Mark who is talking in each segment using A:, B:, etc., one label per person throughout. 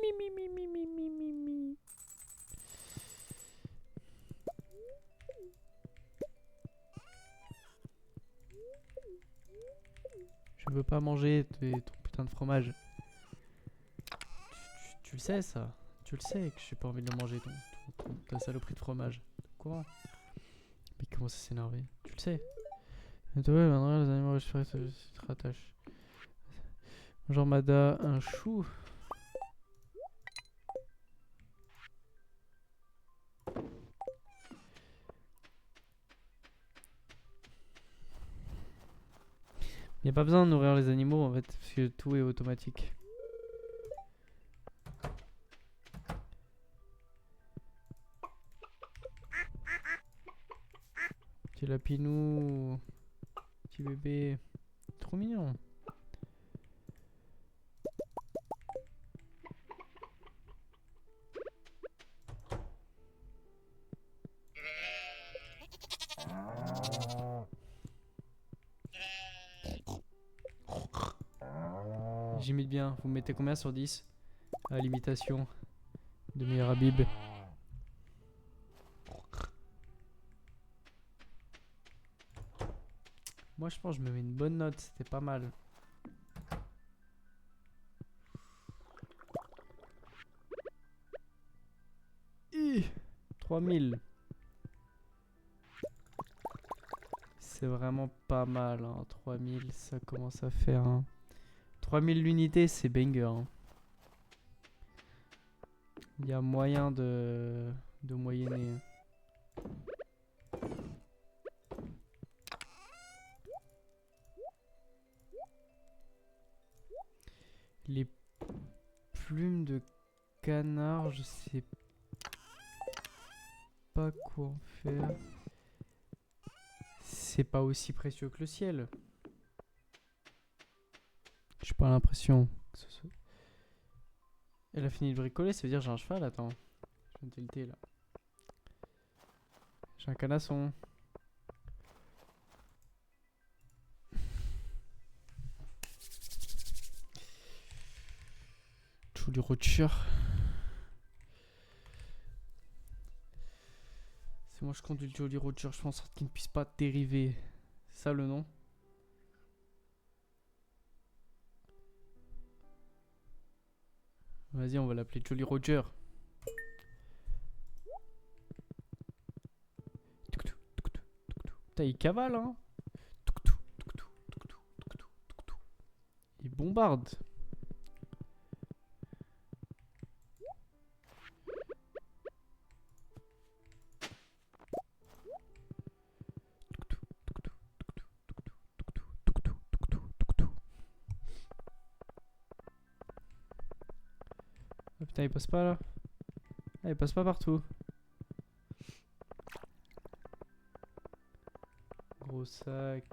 A: mi. Je veux pas manger ton putain de fromage. Tu le sais ça. Tu le sais que j'ai pas envie de le manger ta saloperie de fromage. Quoi? Mais il commence à s'énerver. Tu le sais. Et toi, maintenant les animaux récupérés se rattachent. Genre Mada, un chou. Il n'y a pas besoin de nourrir les animaux en fait, parce que tout est automatique. Petit lapinou, petit bébé, trop mignon. J'imite bien, vous mettez combien sur 10 à l'imitation de meilleur Habib? Moi je pense que je me mets une bonne note, c'était pas mal. 3000. C'est vraiment pas mal, hein. 3000, ça commence à faire. Hein. 3000 l'unité, c'est banger. Hein. Il y a moyen de moyenner. Les plumes de canard, je sais pas quoi en faire. C'est pas aussi précieux que le ciel. J'ai pas l'impression que ce soit... Elle a fini de bricoler, ça veut dire j'ai un cheval, attends. Je viens de tilter là. J'ai un canasson. Jolly Roger. Si moi je conduis le Jolly Roger, je fais en sorte qu'il ne puisse pas dériver. C'est ça le nom? Vas-y, on va l'appeler Jolly Roger. Putain, il cavale, hein. Il bombarde. Oh, putain, il passe pas là. Ah, il passe pas partout. Gros sac.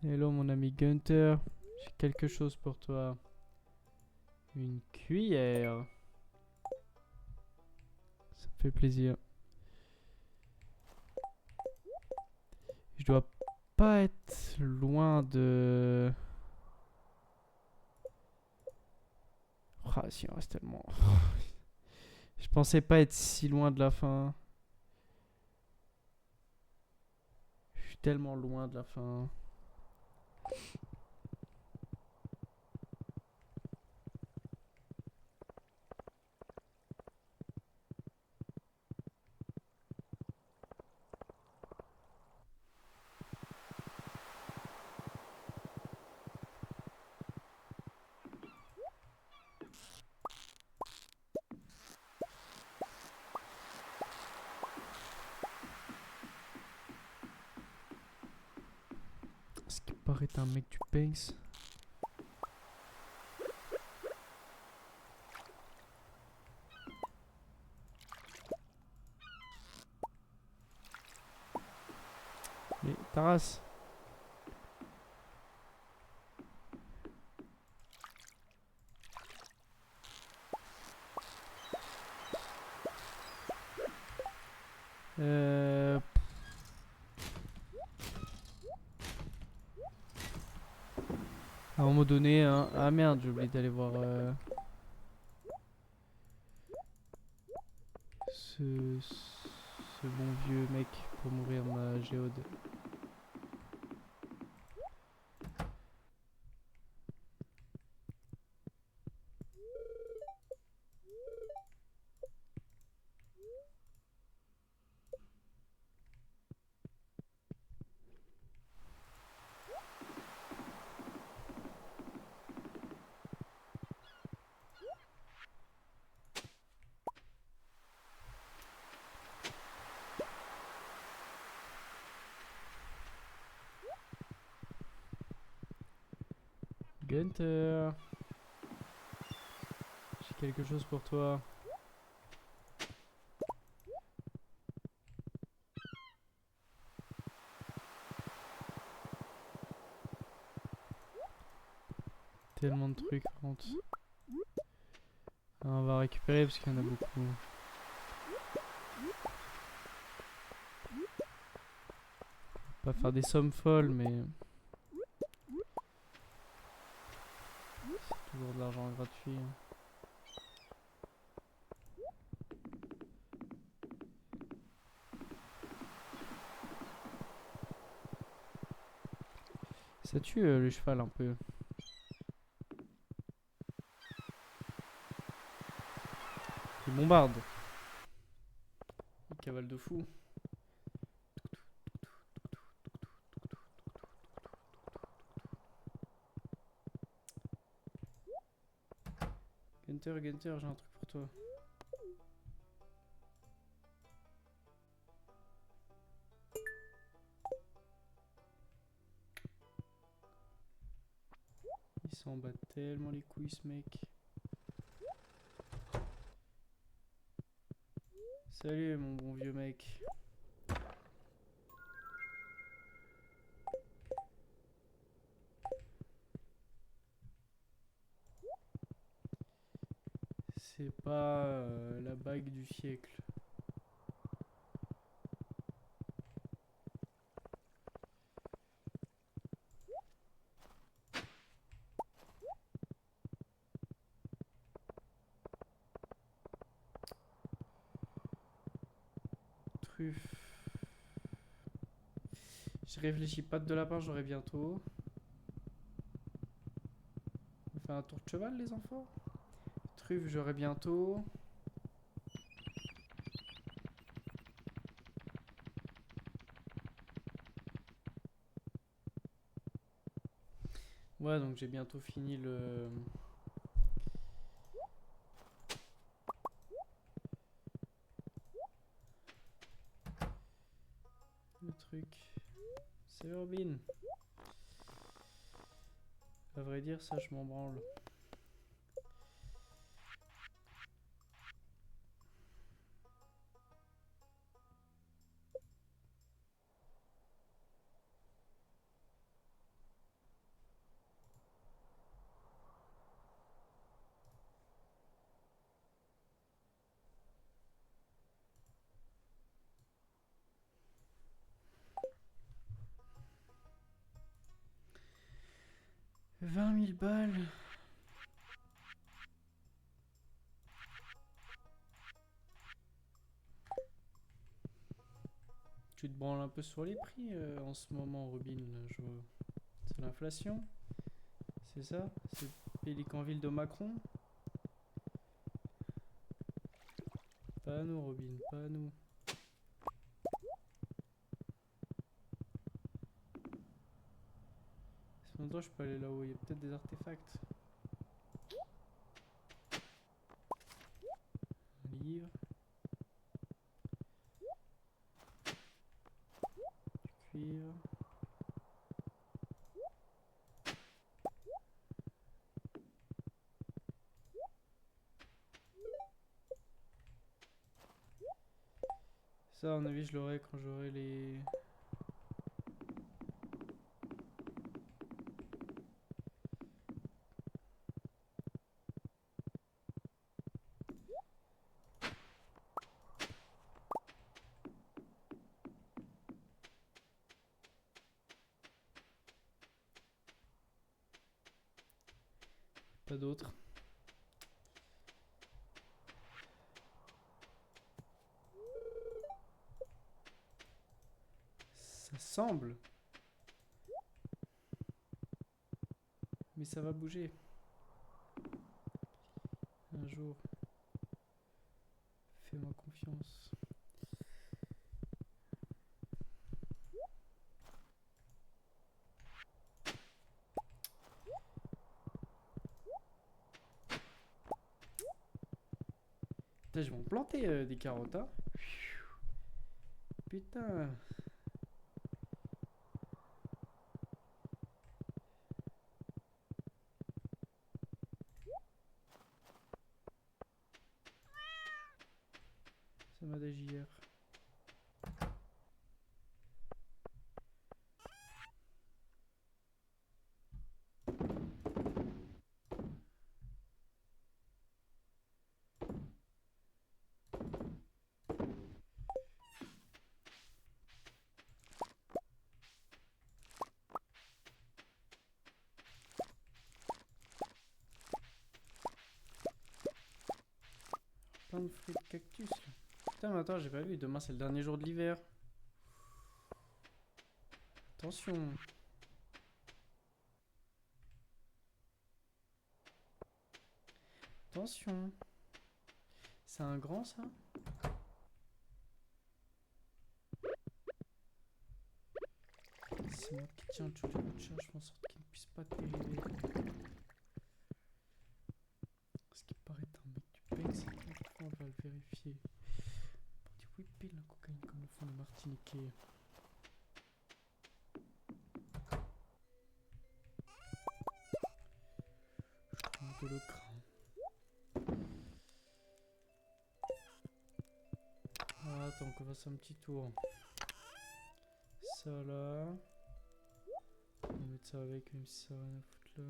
A: Hello mon ami Gunther. J'ai quelque chose pour toi. Une cuillère. Ça me fait plaisir. Je dois pas être loin de... Ah si, on reste tellement... Je pensais pas être si loin de la fin. Je suis tellement loin de la fin. Ce qui paraît un mec du Banks. Mais Taras. Euh... À un moment donné, hein. Ah merde, j'ai oublié d'aller voir ce bon vieux mec pour mourir ma géode. Gunther, j'ai quelque chose pour toi. Tellement de trucs, par contre. Ah, on va récupérer parce qu'il y en a beaucoup. Pas faire des sommes folles, mais c'est toujours de l'argent gratuit. Ça tue le cheval un peu. Il bombarde. Il cavale de fou. Gunther, Gunther, j'ai un truc pour toi. Il s'en bat tellement les couilles, ce mec. Salut, mon bon vieux mec. C'est pas la bague du siècle. Truffe. Je réfléchis, pas de lapin, j'aurai bientôt. On fait un tour de cheval, les enfants. Truffe, j'aurai bientôt. Ouais, donc j'ai bientôt fini le truc. C'est Robin. À vrai dire, ça, je m'en branle. « 20 000 balles. Tu te branles un peu sur les prix en ce moment, Robin, là, je vois. C'est l'inflation. C'est ça? C'est Pélicanville de Macron? Pas à nous, Robin, pas à nous. Si longtemps, je peux aller là-haut. Il y a peut-être des artefacts. Un livre. Du cuivre. Ça, à mon avis, je l'aurai quand j'aurai les... Pas d'autres. Ça semble. Mais ça va bouger. Un jour. Fais-moi confiance. Putain, je vais me planter des carottes, hein. Putain. Ça m'a d'agir. Plein de fruits de cactus. Là. Putain, mais attends, j'ai pas vu. Demain, c'est le dernier jour de l'hiver. Attention. Attention. C'est un grand, ça? C'est moi qui tiens le truc de charge, je en sorte qu'il ne puisse pas dériver. Ce qui paraît être un mec du PEC, c'est on va le vérifier. Parti whipper la cocaïne comme le font les Martiniquais. Je prends de le crâne. Ah, attends qu'on fasse un petit tour. Ça là. On va mettre ça avec, même si ça n'a rien à foutre là.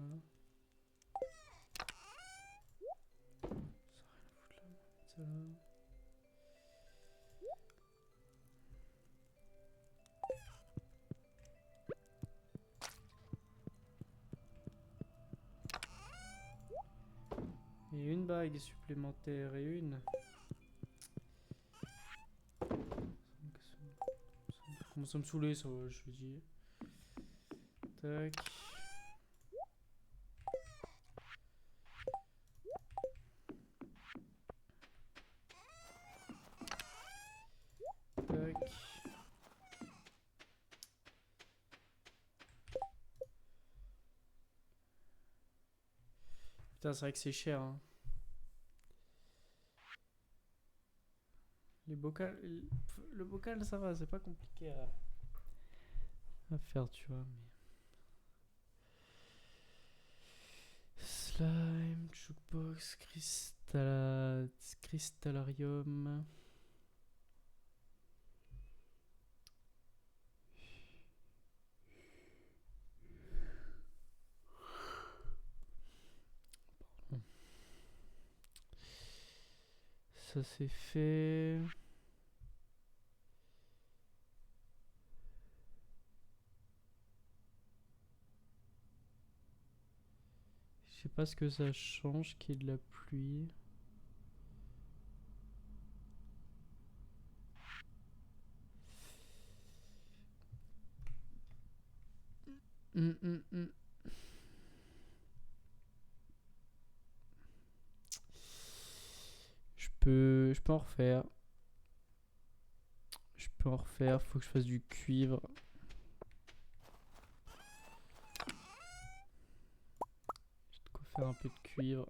A: Ça n'a rien à foutre là. On va mettre ça là. Et une bague supplémentaire et une. Ça commence à me saouler ça, je le dis. Tac. Tac. Putain, c'est vrai que c'est cher. Hein. Les bocals, le bocal, ça va, c'est pas compliqué à faire, tu vois. Mais... Slime, jukebox, cristallarium. Ça c'est fait. Je sais pas ce que ça change qu'il y ait de la pluie. Je peux en refaire. Je peux en refaire. Faut que je fasse du cuivre. J'ai de quoi faire un peu de cuivre.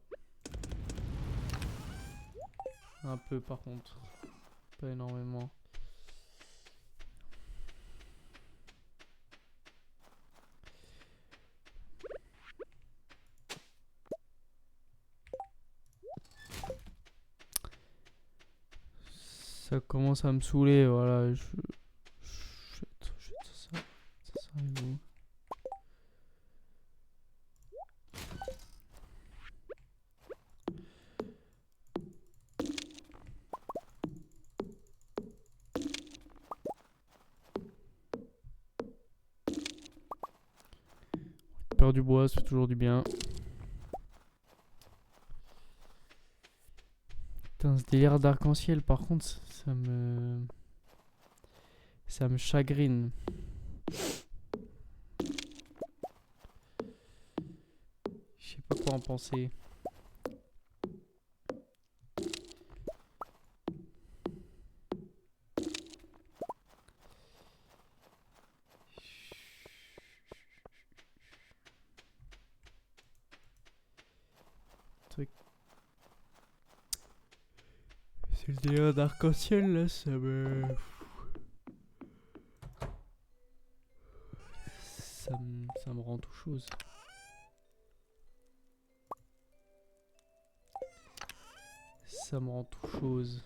A: Un peu par contre. Pas énormément. Ça commence à me saouler, voilà. Ça s'arrive où? Perdre du bois, c'est toujours du bien. Putain, ce délire d'arc-en-ciel, par contre, ça me chagrine. Je sais pas quoi en penser. Truc. C'est le délire d'arc-en-ciel là, ça me rend tout chose. Ça me rend tout chose.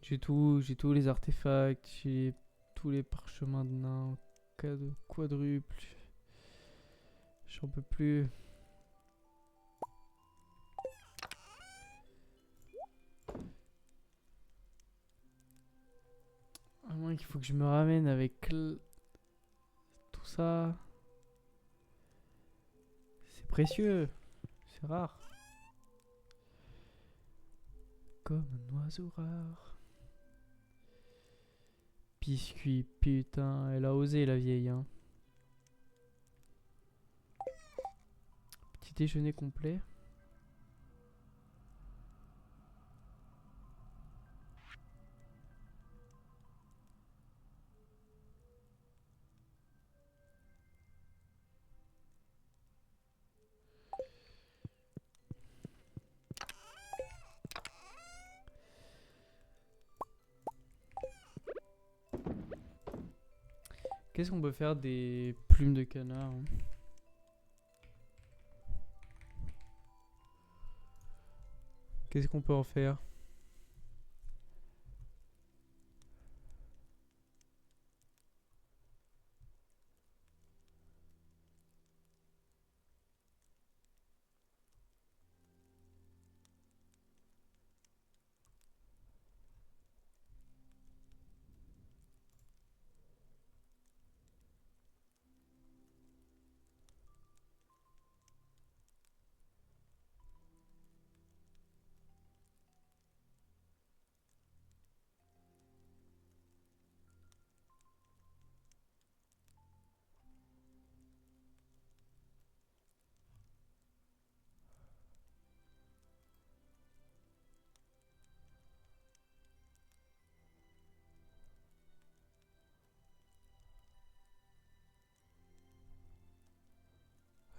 A: J'ai tous les artefacts, j'ai tous les parchemins de nains, quadruple. J'en peux plus. À moins qu'il faut que je me ramène avec tout ça. C'est précieux, c'est rare. Comme un oiseau rare. Biscuit, putain, elle a osé la vieille, hein. Petit déjeuner complet. Qu'est-ce qu'on peut faire des plumes de canard, hein? Qu'est-ce qu'on peut en faire?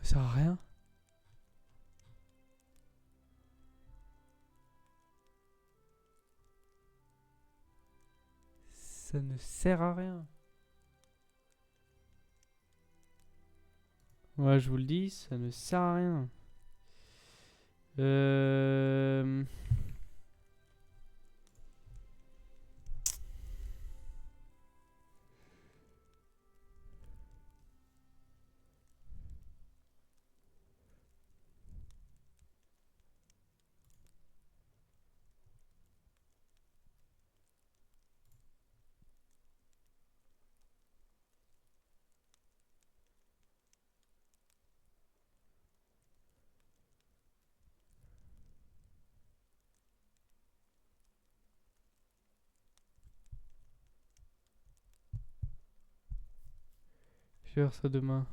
A: Ça sert à rien. Ça ne sert à rien. Ouais, je vous le dis, ça ne sert à rien. Euh... Je vais faire ça demain.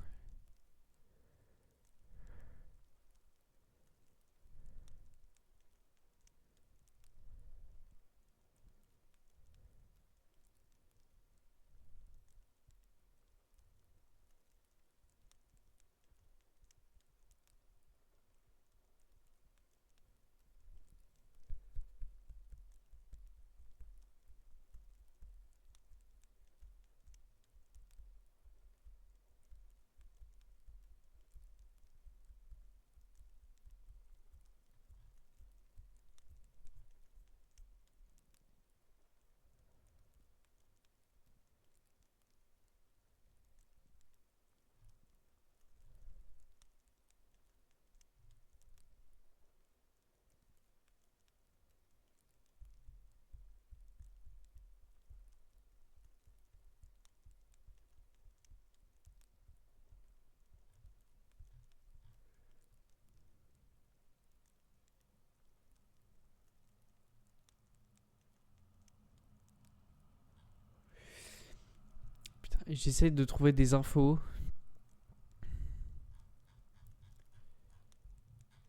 A: J'essaie de trouver des infos.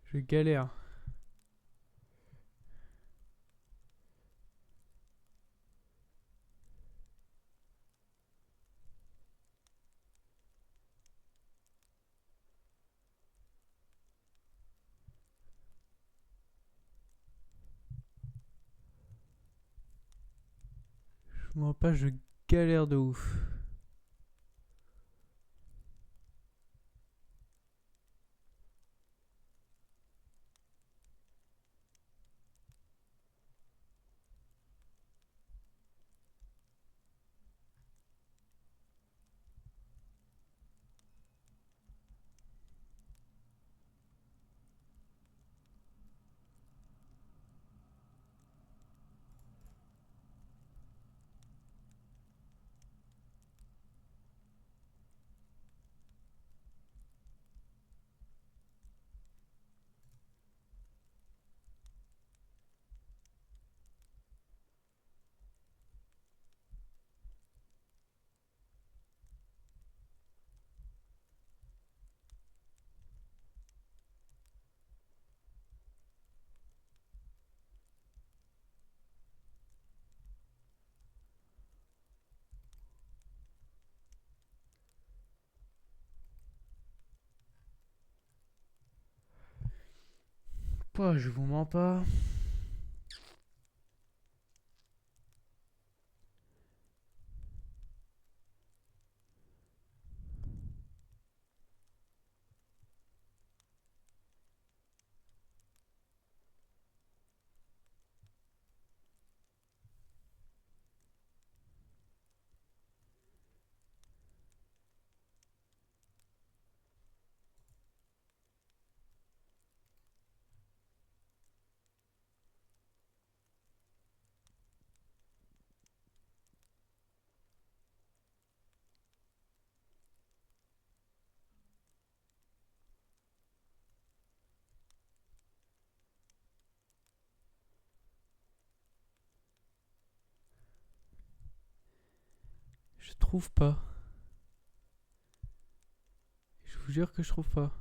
A: Je galère. Je vois pas, je galère de ouf. Pas, je vous mens pas. Je trouve pas. Je vous jure que je trouve pas.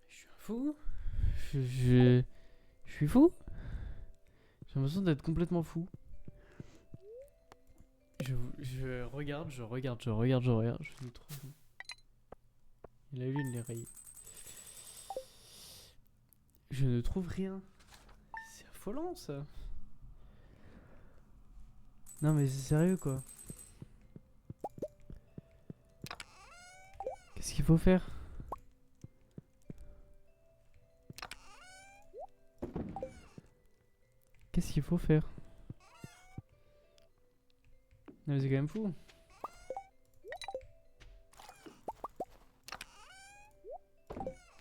A: Je suis un fou. Je suis fou. J'ai l'impression d'être complètement fou. Je regarde, je regarde, je regarde, je regarde. Je ne trouve. La lune les rayée. Je ne trouve rien. C'est affolant ça. Non mais c'est sérieux quoi. Qu'est-ce qu'il faut faire? Qu'est-ce qu'il faut faire? Non mais c'est quand même fou.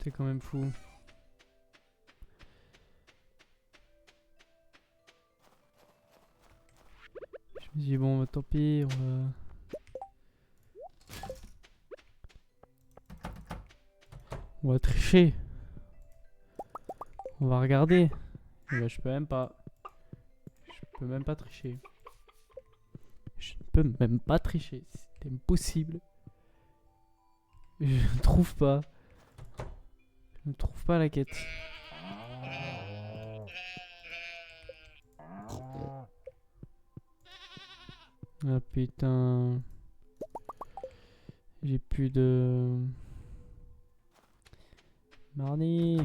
A: C'est quand même fou. Je me dis bon bah, tant pis, on va tricher. On va regarder. Et bah, je peux même pas. Je peux même pas tricher. Je ne peux même pas tricher. C'est impossible. Je ne trouve pas. Je ne trouve pas la quête. Ah putain. J'ai plus de... Marnie.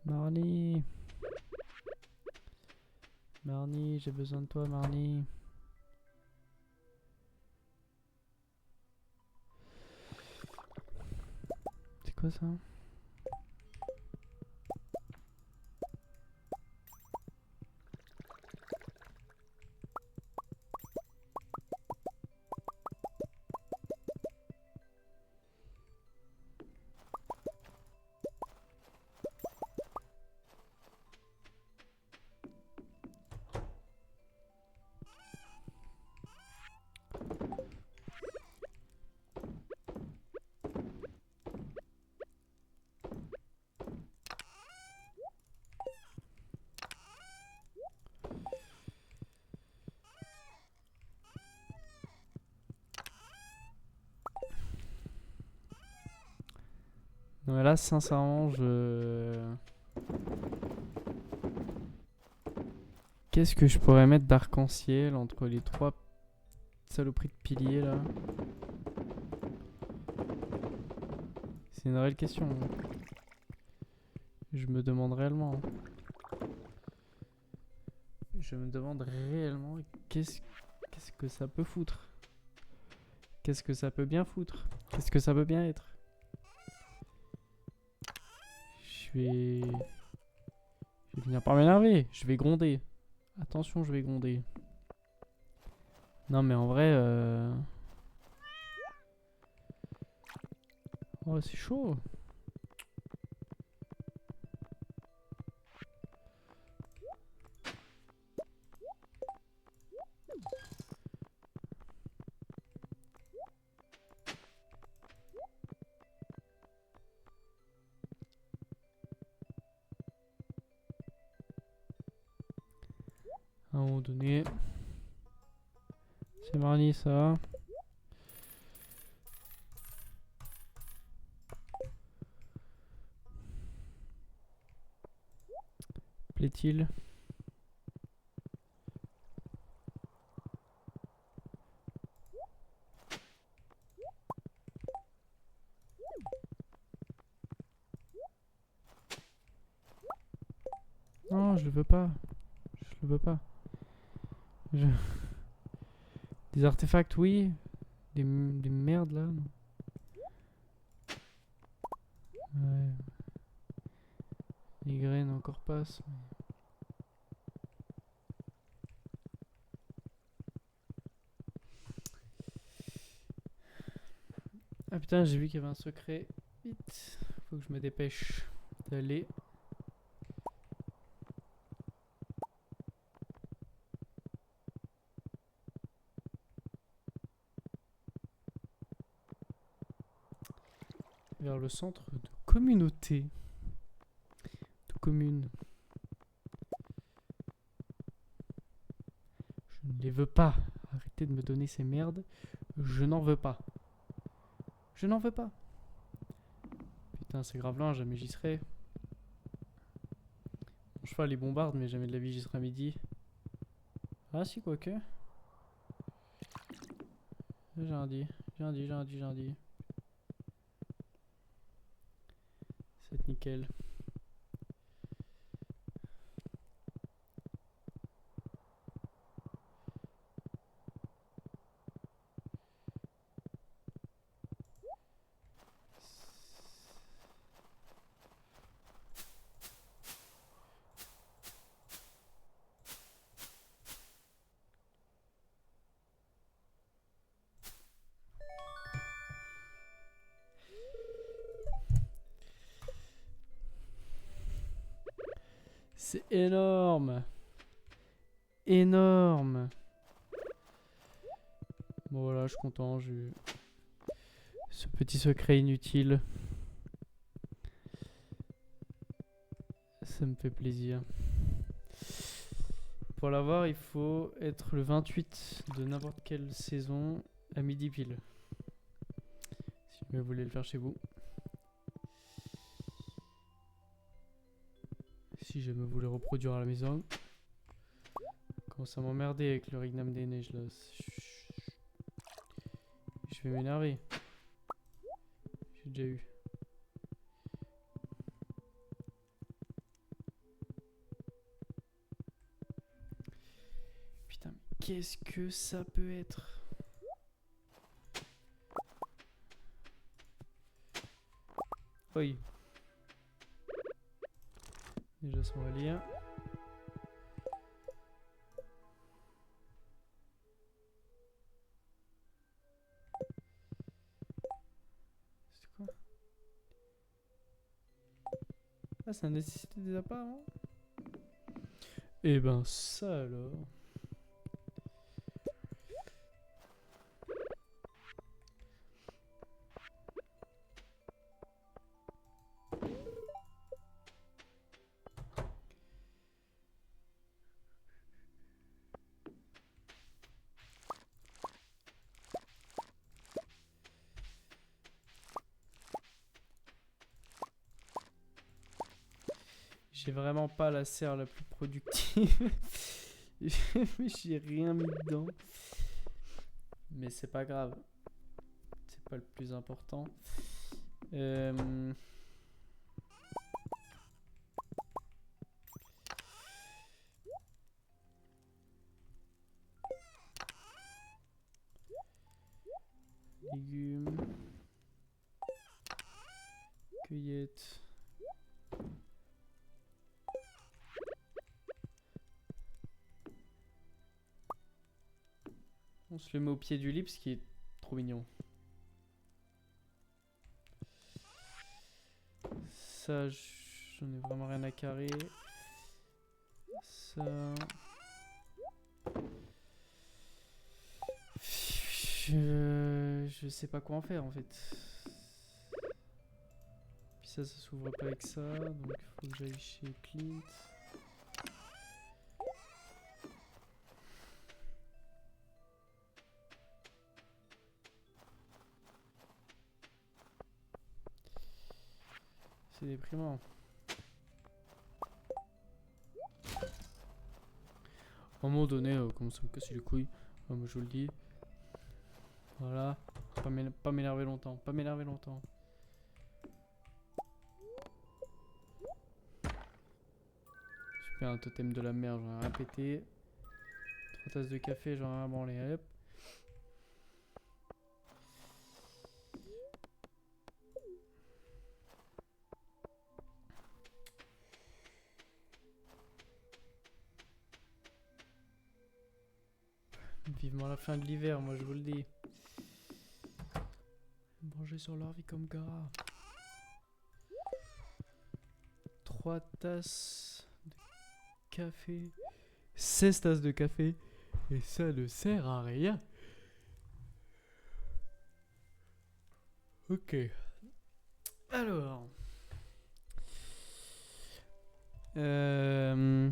A: Marnie. Marnie, j'ai besoin de toi, Marnie. ça. Non, mais là, sincèrement, Qu'est-ce que je pourrais mettre d'arc-en-ciel entre les 3 saloperies de piliers là? C'est une réelle question. Je me demande réellement. Je me demande réellement qu'est-ce que ça peut foutre? Qu'est-ce que ça peut bien foutre? Qu'est-ce que ça peut bien être? Je vais finir par m'énerver. Je vais gronder. Attention, je vais gronder. Non, mais en vrai... Oh, c'est chaud. À un moment donné... C'est marni ça. Plaît-il? Non, je le veux pas. Je le veux pas. Je... Des artefacts, oui. Des merdes là. Non. Ouais. Les graines encore passent. Ah putain, j'ai vu qu'il y avait un secret. Vite. Faut que je me dépêche d'aller. Vers le centre de communauté. De commune. Je ne les veux pas. Arrêtez de me donner ces merdes. Je n'en veux pas. Je n'en veux pas. Putain, c'est grave lent, jamais j'y serai. Mon cheval les bombarde, mais jamais de la vie j'y serai à midi. Ah si, quoique. J'ai un dit. C'est nickel. C'est énorme. Énorme. Bon voilà, je suis content, j'ai eu ce petit secret inutile. Ça me fait plaisir. Pour l'avoir, il faut être le 28 de n'importe quelle saison à midi pile. Si vous voulez le faire chez vous. Si jamais vous voulez reproduire à la maison. Commence à m'emmerder avec le Rignam des Neiges là. Je vais m'énerver. J'ai déjà eu. Putain, mais qu'est-ce que ça peut être? Oi. Déjà, ça on va lire. C'est quoi? Ah, ça a nécessité des appâts avant? Eh ben, ça alors. J'ai vraiment pas la serre la plus productive. J'ai rien mis dedans. Mais c'est pas grave. C'est pas le plus important. Légumes. Cueillette. On se le met au pied du lit parce qu'il est trop mignon. Ça, j'en ai vraiment rien à carrer. Ça. Je sais pas quoi en faire en fait. Puis ça s'ouvre pas avec ça. Donc il faut que j'aille chez Clint. C'est déprimant. À un moment donné, comment ça me casse les couilles. Moi je vous le dis. Voilà. Pas m'énerver longtemps. Pas m'énerver longtemps. Super, un totem de la merde, j'en ai rien pété. 3 tasses de café, j'en ai rien branlé. Hop. Vivement la fin de l'hiver, moi je vous le dis. Manger sur leur vie comme gars. 3 tasses de café. 16 tasses de café. Et ça ne sert à rien. Ok. Alors. Euh...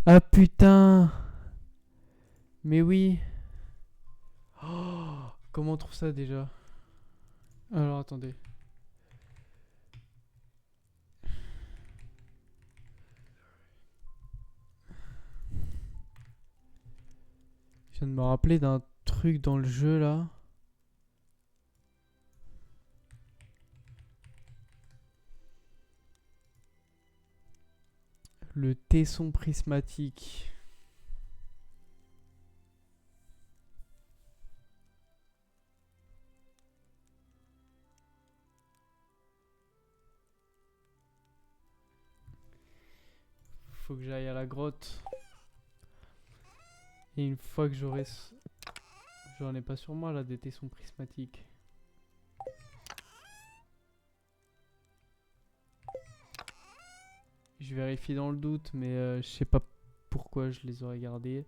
A: Ah putain. Mais oui. Oh, comment on trouve ça déjà? Alors attendez. Je viens de me rappeler d'un truc dans le jeu là. Le tesson prismatique. Faut que j'aille à la grotte. Et une fois que j'aurai... J'en ai pas sur moi là des tessons prismatiques. Je vérifie dans le doute, mais je sais pas pourquoi je les aurais gardés.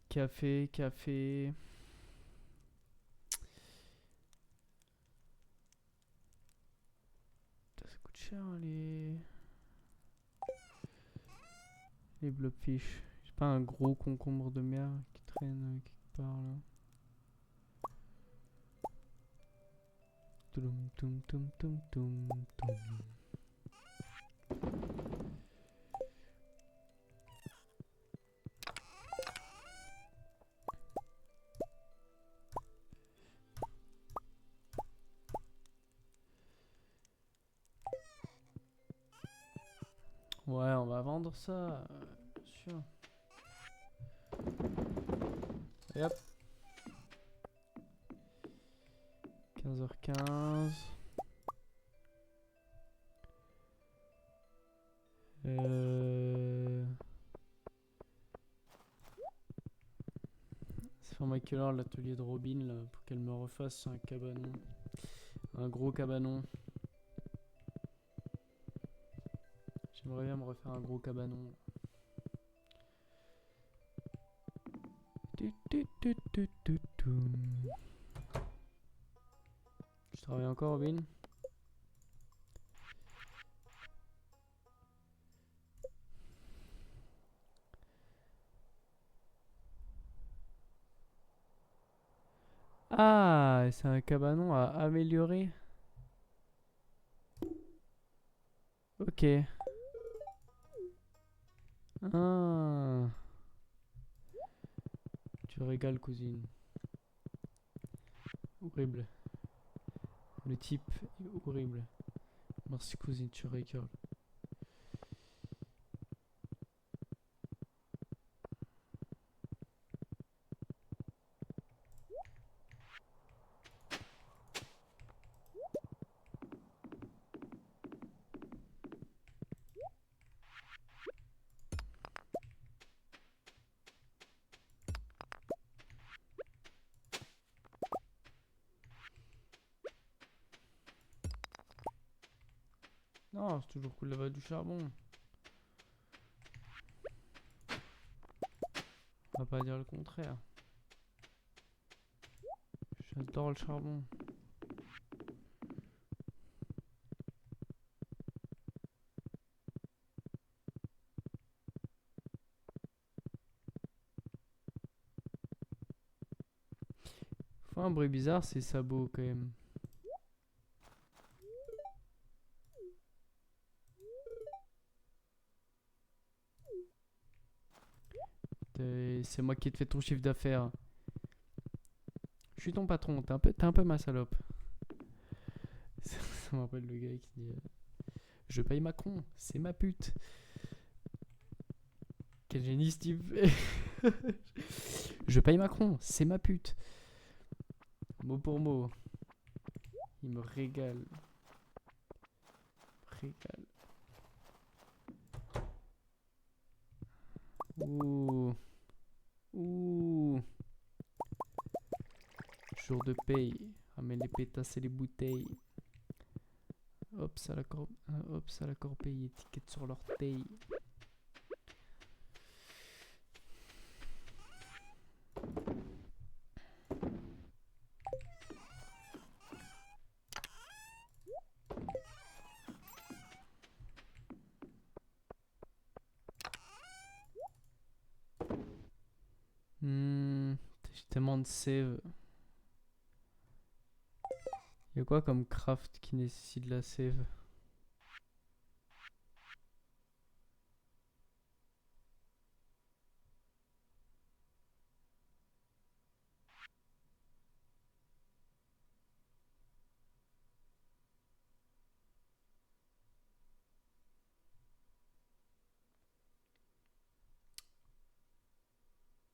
A: Café, café. Putain, ça coûte cher hein, les blobfish. J'ai pas un gros concombre de mer qui traîne quelque part là. Toum, toum, toum, toum, toum, toum. Ouais, on va vendre ça, bien sûr. Et hop. 15h15. C'est faire quelle heure l'atelier de Robin là, pour qu'elle me refasse un cabanon. Un gros cabanon. J'aimerais bien me refaire un gros cabanon. Je travaille encore, Robin? Ah, c'est un cabanon à améliorer. Ok. Ah. Tu régales, cousine. Horrible. Le type est horrible. Merci, cousine, tu régales. Non, c'est toujours cool d'avoir du charbon. On va pas dire le contraire. J'adore le charbon. Faut un bruit bizarre, c'est sabots quand même. C'est moi qui te fais ton chiffre d'affaires. Je suis ton patron, t'es un peu ma salope. Ça me rappelle le gars qui dit je paye Macron, c'est ma pute. Quel génie Steve. Je paye Macron, c'est ma pute. Mot pour mot. Il me régale. Régale. Ouh. Ouh. Jour de paye. Ramène les pétasses et les bouteilles. Hop, ça la corbeille. Étiquette sur l'orteil. J'ai tellement de save. Y'a quoi comme craft qui nécessite de la save?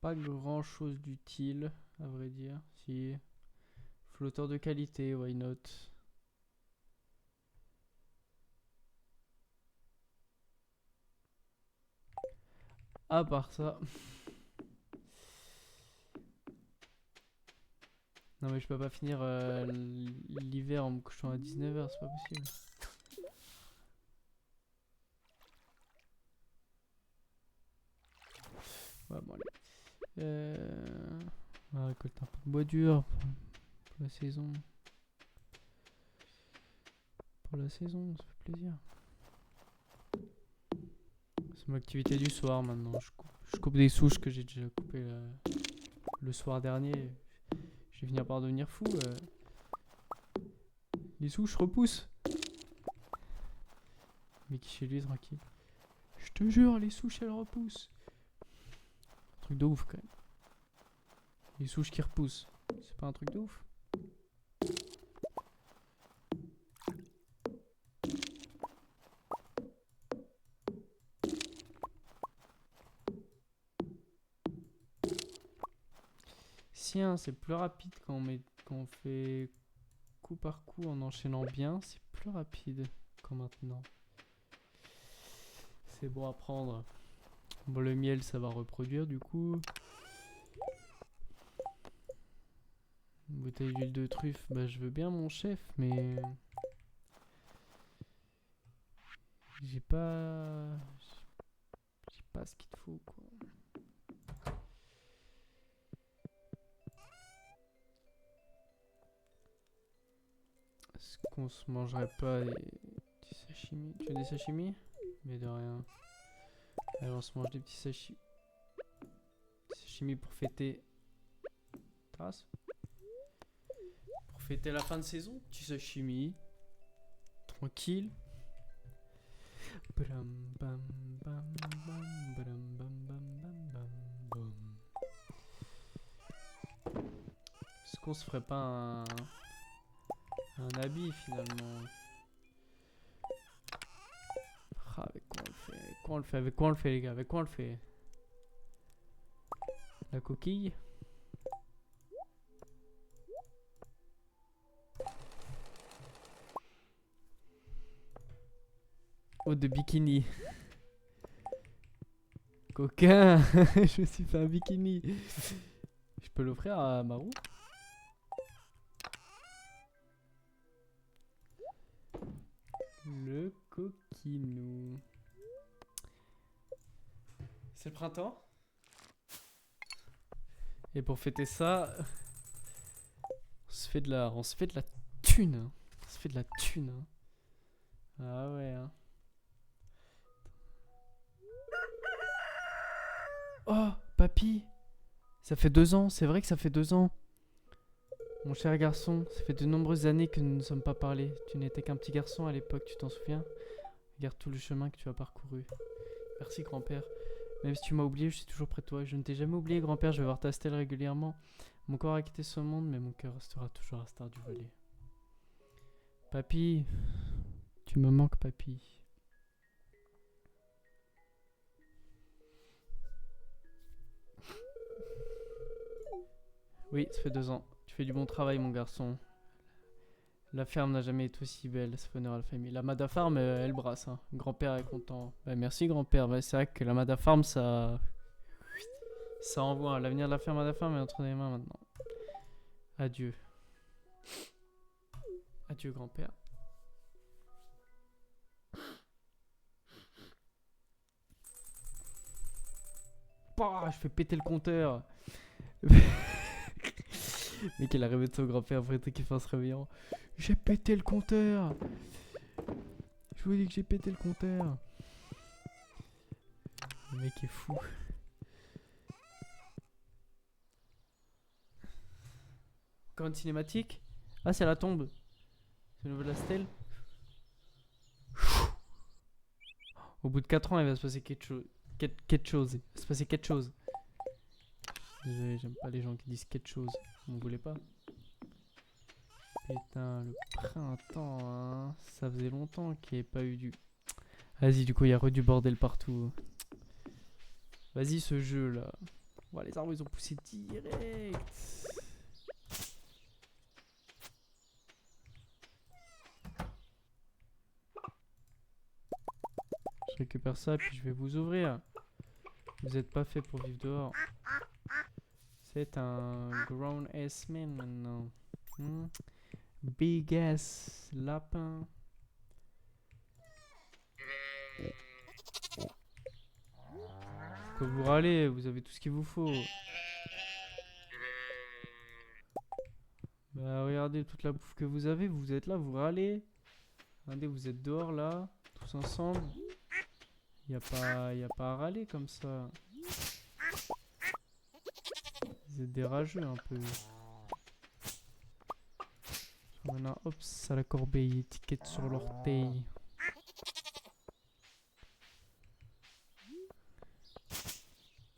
A: Pas grand chose d'utile, à vrai dire. Si. Flotteur de qualité, why not? À part ça. Non mais je peux pas finir l'hiver en me couchant à 19h, c'est pas possible. Ouais, bon allez. On va récolter un peu de bois dur pour la saison. Pour la saison, ça fait plaisir. C'est mon activité du soir maintenant. Je coupe des souches que j'ai déjà coupées le soir dernier. Je vais finir par devenir fou. Les souches repoussent. Mais qui chez lui tranquille. Je te jure, les souches elles repoussent. Un truc de ouf quand même. Les souches qui repoussent. C'est pas un truc de ouf. Si hein, c'est plus rapide quand on fait coup par coup en enchaînant bien, c'est plus rapide qu'en maintenant. C'est bon à prendre. Bon, le miel ça va reproduire du coup. Une bouteille d'huile de truffe, bah je veux bien mon chef, mais j'ai pas ce qu'il te faut quoi. Est-ce qu'on se mangerait pas des sashimi? Tu veux des sashimi? Mais de rien. Allez, on se mange des petits sashimi pour fêter. Trace. Pour fêter la fin de saison, petit sashimi. Tranquille. Bram, bam, bam, bam, bram, bam, bam, bam, bam, bam. Est-ce qu'on se ferait pas un habit finalement? Ah, avec quoi on le fait? Avec quoi on le fait? Avec quoi on le fait les gars? Avec quoi on le fait? La coquille? Oh, de bikini. Coquin. Je me suis fait un bikini. Je peux l'offrir à Marou? Le coquinou. C'est le printemps. Et pour fêter ça, on se fait de la thune. Hein. On se fait de la thune. Hein. Ah ouais. Hein. Oh, papy. Ça fait 2 ans. C'est vrai que ça fait 2 ans. Mon cher garçon, ça fait de nombreuses années que nous ne nous sommes pas parlé. Tu n'étais qu'un petit garçon à l'époque, tu t'en souviens? Regarde tout le chemin que tu as parcouru. Merci grand-père. Même si tu m'as oublié, je suis toujours près de toi. Je ne t'ai jamais oublié grand-père, je vais voir ta stèle régulièrement. Mon corps a quitté ce monde, mais mon cœur restera toujours à Star du Valais. Papy, tu me manques papy. Oui, ça fait 2 ans. Tu fais du bon travail mon garçon. La ferme n'a jamais été aussi belle, ça fait honneur à la famille. La Mada Farm, elle brasse. Hein. Grand-père est content. Bah, merci grand-père. Bah, c'est vrai que la Mada Farm, ça envoie. Hein. L'avenir de la ferme Mada Farm est entre tes mains maintenant. Adieu. Adieu grand-père. Bah, je fais péter le compteur. Mec, il a rêvé de son grand-père après qu'il fasse se réveillant. J'ai pété le compteur. Je vous dis que j'ai pété le compteur. Le mec est fou. Encore une cinématique. Ah, c'est la tombe. C'est le niveau de la stèle. Au bout de 4 ans, il va se passer quelque chose. Quelque chose. Il va se passer quelque chose. Désolé, j'aime pas les gens qui disent quelque chose. Vous voulez pas? Putain, le printemps, hein. Ça faisait longtemps qu'il n'y avait pas eu du... Vas-y, du coup, il y a du bordel partout. Vas-y, ce jeu, là. Ouah, les arbres, ils ont poussé direct. Je récupère ça, puis je vais vous ouvrir. Vous êtes pas fait pour vivre dehors. C'est un grown ass man maintenant. Big ass lapin. Quand vous râlez, vous avez tout ce qu'il vous faut. Bah regardez toute la bouffe que vous avez, vous êtes là, vous râlez. Regardez, vous êtes dehors là, tous ensemble. Y a pas à râler comme ça. Vous êtes des rageux un peu. Maintenant, hop, à la corbeille, étiquette sur l'orteil.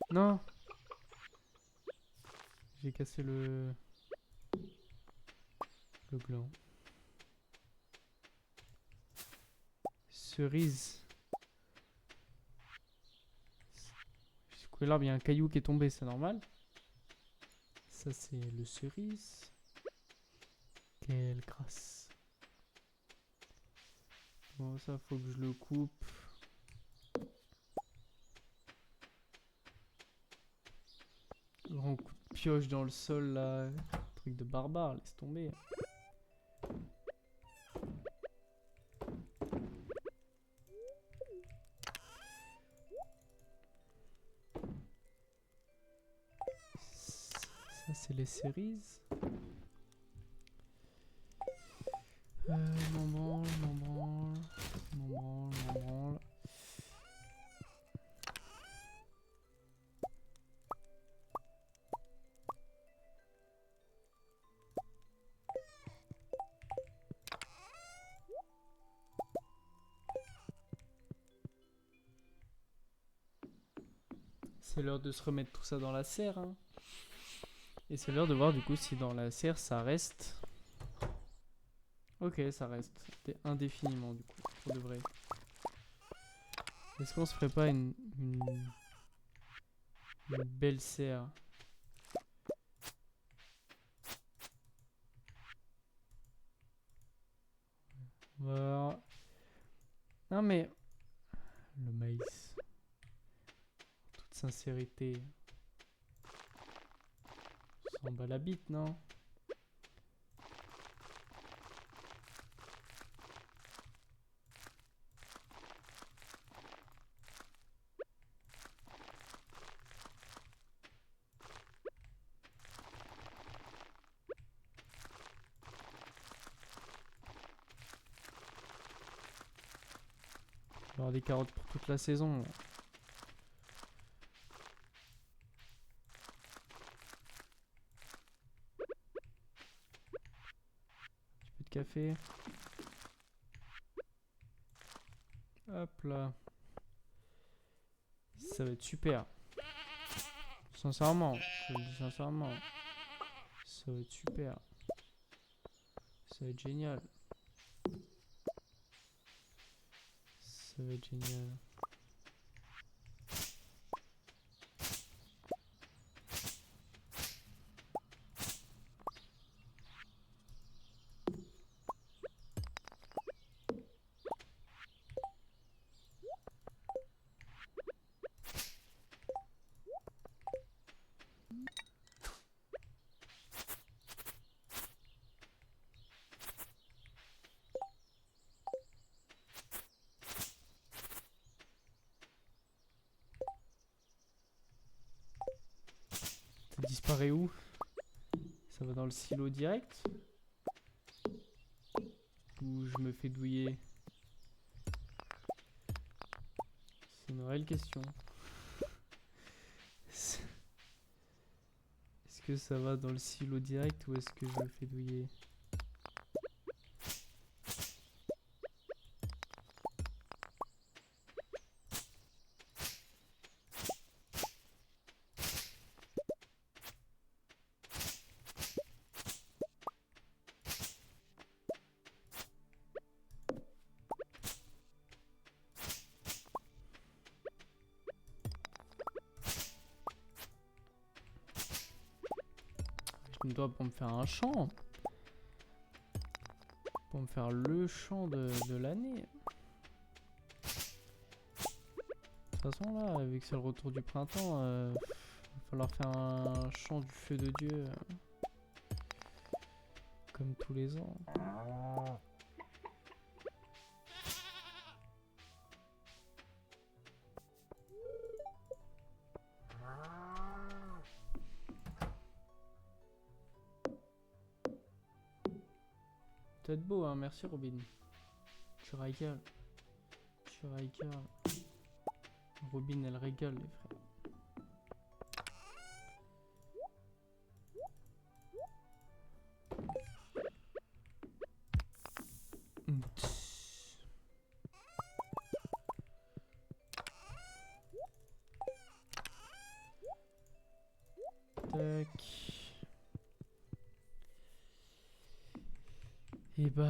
A: Non! J'ai cassé le gland. Cerise. J'ai secoué l'arbre, il y a un caillou qui est tombé, c'est normal. Ça, c'est le cerise. Quelle grâce. Bon, ça, faut que je le coupe. Grand coup de pioche dans le sol, là. Truc de barbare, laisse tomber. Ça, c'est les cerises. M'en branle, m'en branle. M'en branle, m'en branle. C'est l'heure de se remettre tout ça dans la serre, hein. Et c'est l'heure de voir du coup si dans la serre ça reste. Ok, ça reste indéfiniment du coup, pour de vrai. Est-ce qu'on se ferait pas une belle serre? Voilà. Non mais... Le maïs. En toute sincérité. On s'en bat la bite, non? Je vais avoir des carottes pour toute la saison. Un petit peu de café. Hop là. Ça va être super. Sincèrement, je le dis sincèrement. Ça va être super. Ça va être génial. Ça va être génial. Ça disparaît où? Ça va dans le silo direct? Ou je me fais douiller? C'est une réelle question. Est-ce que ça va dans le silo direct ou est-ce que je me fais douiller? Je me dois pour me faire un champ. Pour me faire le champ de l'année. De toute façon là, vu que c'est le retour du printemps, va falloir faire un champ du feu de Dieu. Comme tous les ans. Peut-être beau, hein, merci Robin. Tu régales. Tu régales. Robin, elle régale, les frères. Et bah...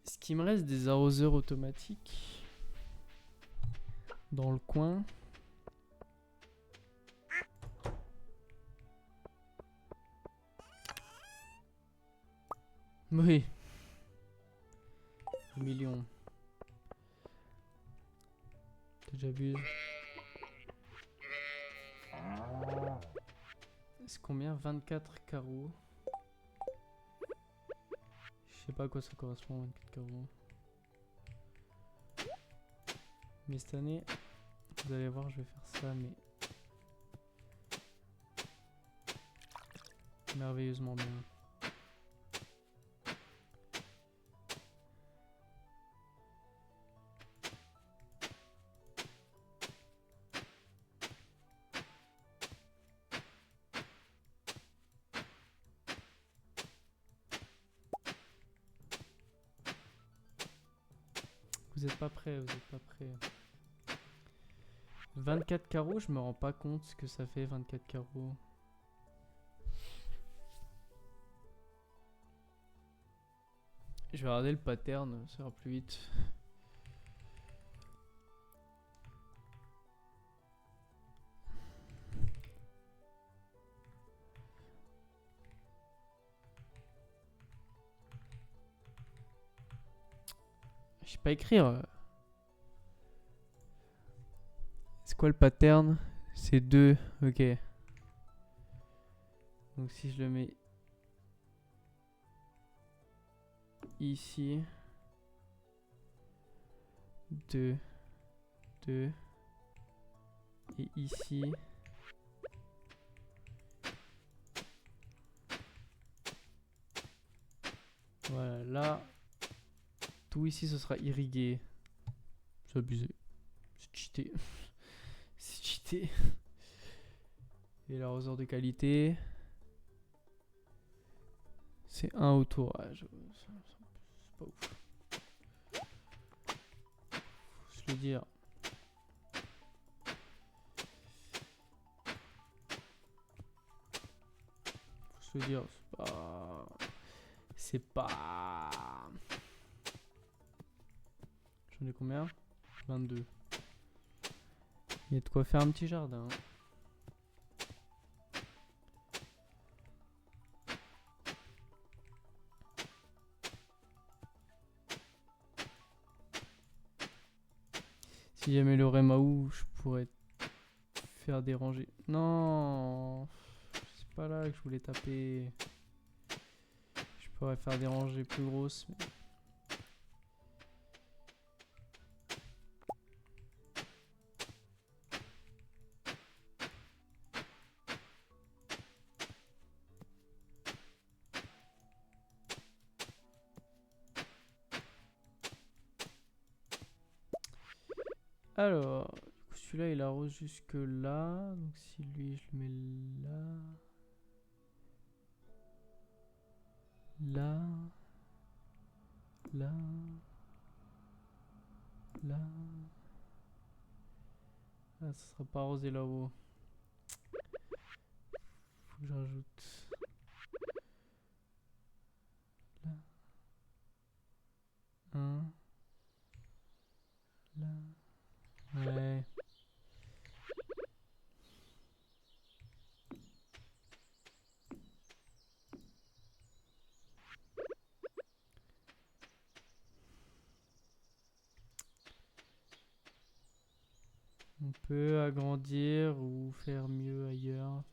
A: Est-ce qu'il me reste des arroseurs automatiques dans le coin? Oui. Millions. J'abuse. C'est combien? 24 carreaux. Je sais pas à quoi ça correspond, 24 carreaux. Mais cette année, vous allez voir, je vais faire ça, mais merveilleusement bien. Vous êtes pas prêts, vous êtes pas prêts. 24 carreaux, je me rends pas compte ce que ça fait 24 carreaux. Je vais regarder le pattern, ça ira plus vite. Je sais pas écrire. C'est quoi le pattern? C'est 2, ok. Donc si je le mets ici, 2, 2, et ici, voilà, là, tout ici ce sera irrigué. C'est abusé, c'est cheaté, c'est cheaté. Et l'arroseur de qualité, c'est un autour. Ah, c'est pas ouf. Faut se le dire. Faut se le dire, c'est pas... C'est pas... J'en ai combien? 22. Il y a de quoi faire un petit jardin. Si j'améliorais ma houe, je pourrais faire des rangées. Non, c'est pas là que je voulais taper. Je pourrais faire des rangées plus grosses. Mais... Alors, celui-là il arrose jusque là. Donc si lui je le mets là. Là. Là. Là. Ah, ça sera pas arrosé là-haut. Faut que je rajoute. Là. Un. Là. Ouais. On peut agrandir ou faire mieux ailleurs.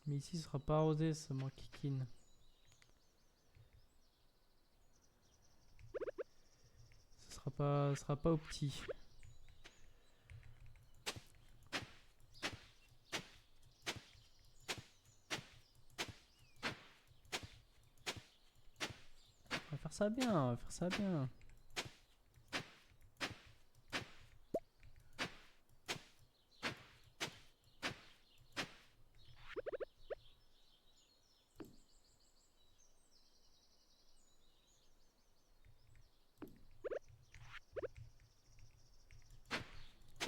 A: Mais ici, ce sera pas arrosé, ça m'enquiquine. Ce sera pas au petit. On va faire ça bien, on va faire ça bien.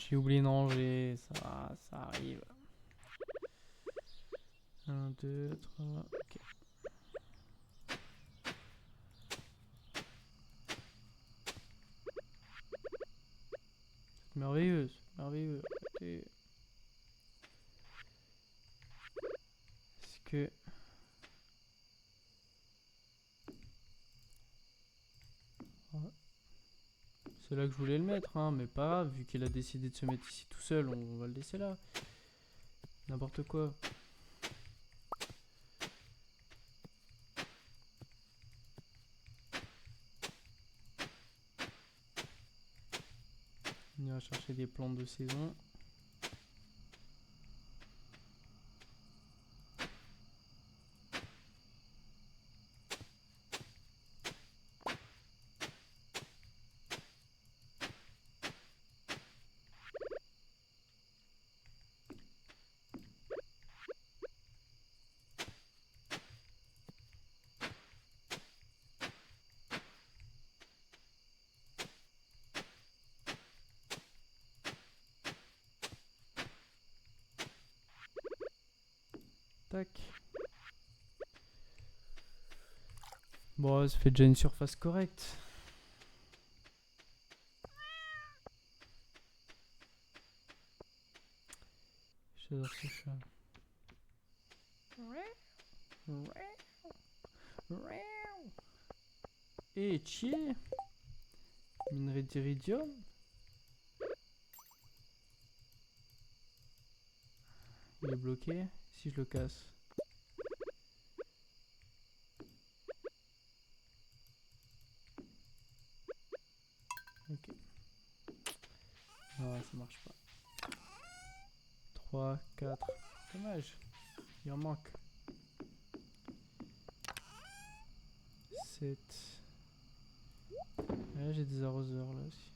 A: J'ai oublié de ranger, ça arrive. 1, 2, 3, ok. Merveilleux, merveilleux. Est-ce que... C'est là que je voulais le mettre, hein, mais pas grave, vu qu'il a décidé de se mettre ici tout seul, on va le laisser là. N'importe quoi. On ira chercher des plantes de saison. Tac. Bon, ça fait déjà une surface correcte. J'adore ce chat. Et chier. Minerai d'iridium. Il est bloqué. Si je le casse. Ok. Non, ça marche pas. 3, 4. Dommage. Il en manque. 7. Ouais, j'ai des arroseurs là aussi.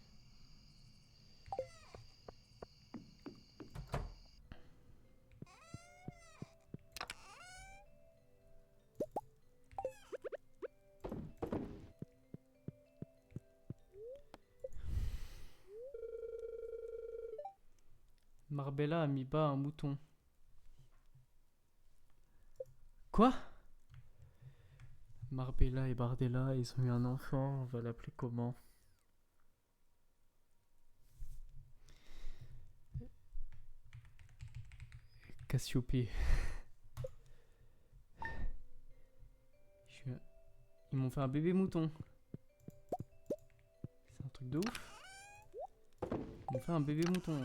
A: Marbella a mis bas un mouton. Quoi? Marbella et Bardella, ils ont eu un enfant, on va l'appeler comment? Cassiopée. Ils m'ont fait un bébé mouton. C'est un truc de ouf. Ils m'ont fait un bébé mouton.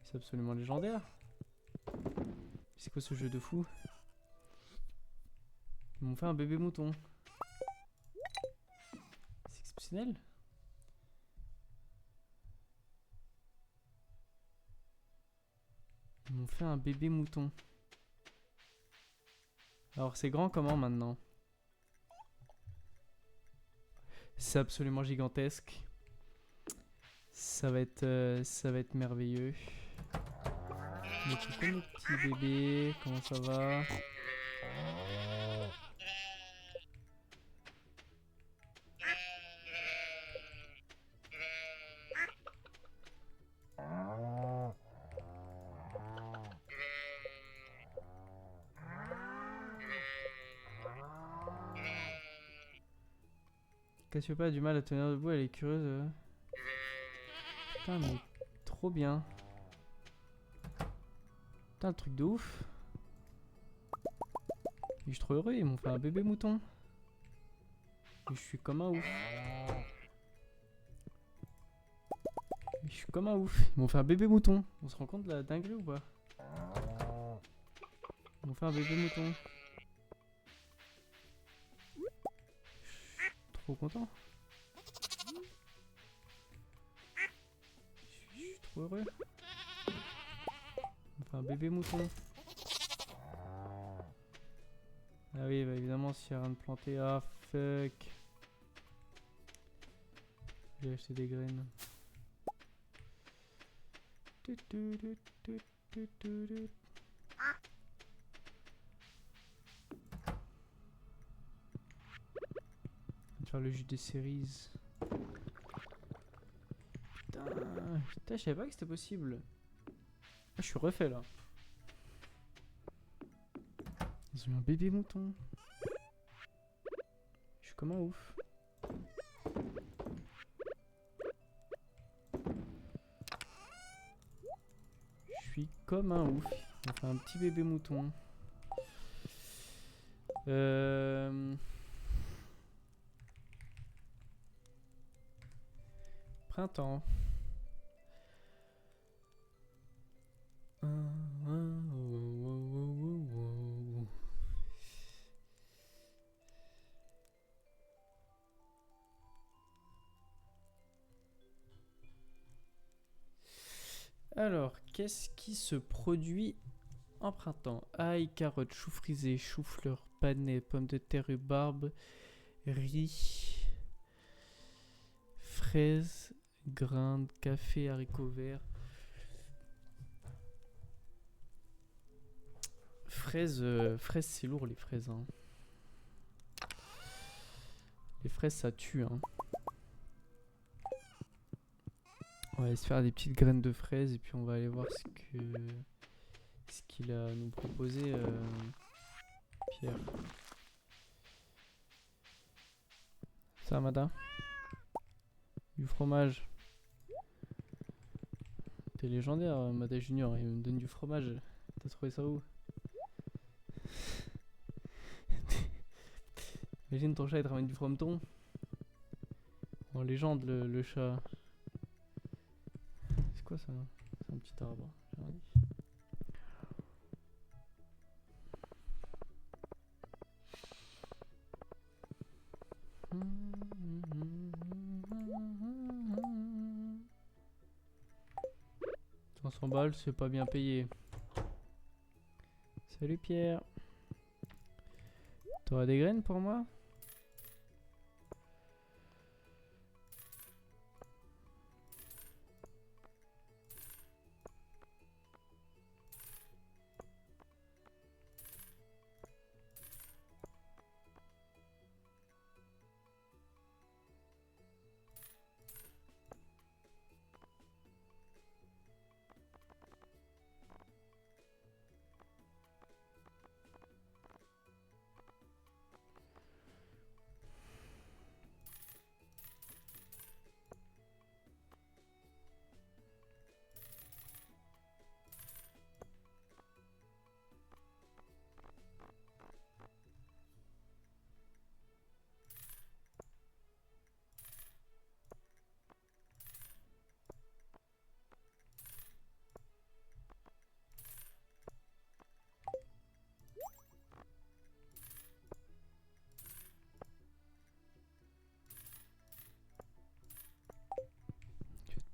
A: C'est absolument légendaire. C'est quoi ce jeu de fou? Ils m'ont fait un bébé mouton. C'est exceptionnel. Ils m'ont fait un bébé mouton. Alors c'est grand comment maintenant? C'est absolument gigantesque. Ça va être merveilleux. Mais coucou mes petits bébés, comment ça va? Cassiopeia a du mal à tenir debout, elle est curieuse. Putain mais trop bien. Putain le truc de ouf. Et je suis trop heureux, ils m'ont fait un bébé mouton. Et je suis comme un ouf. Je suis comme un ouf. Ils m'ont fait un bébé mouton. On se rend compte de la dinguerie ou pas? Ils m'ont fait un bébé mouton. Trop content. Je suis trop heureux. Ils m'ont fait un bébé mouton. Ah oui, bah évidemment, s'il n'y a rien de planté. Ah fuck. J'ai acheté des graines. Je vais faire le jus des cerises. Putain, je savais pas que c'était possible. Ah, je suis refait là. Ils ont eu un bébé mouton. Je suis comme un ouf. Je suis comme un ouf. Enfin, un petit bébé mouton. Printemps. Alors, qu'est-ce qui se produit en printemps? Ail, carottes, choux frisés, chou-fleur, panais, pommes de terre, rhubarbe, riz, fraises, grains, café, haricots verts. Fraises c'est lourd les fraises. Hein. Les fraises ça tue. Hein. On va aller se faire des petites graines de fraises et puis on va aller voir ce qu'il a à nous proposé Pierre. Ça madame? Du fromage. T'es légendaire Mada Junior, il me donne du fromage. T'as trouvé ça où? Imagine ton chat il te ramène du frometon. En légende le chat. C'est quoi ça? C'est un petit arbre. J'ai rien dit. $500 balles, c'est pas bien payé. Salut Pierre. T'auras des graines pour moi?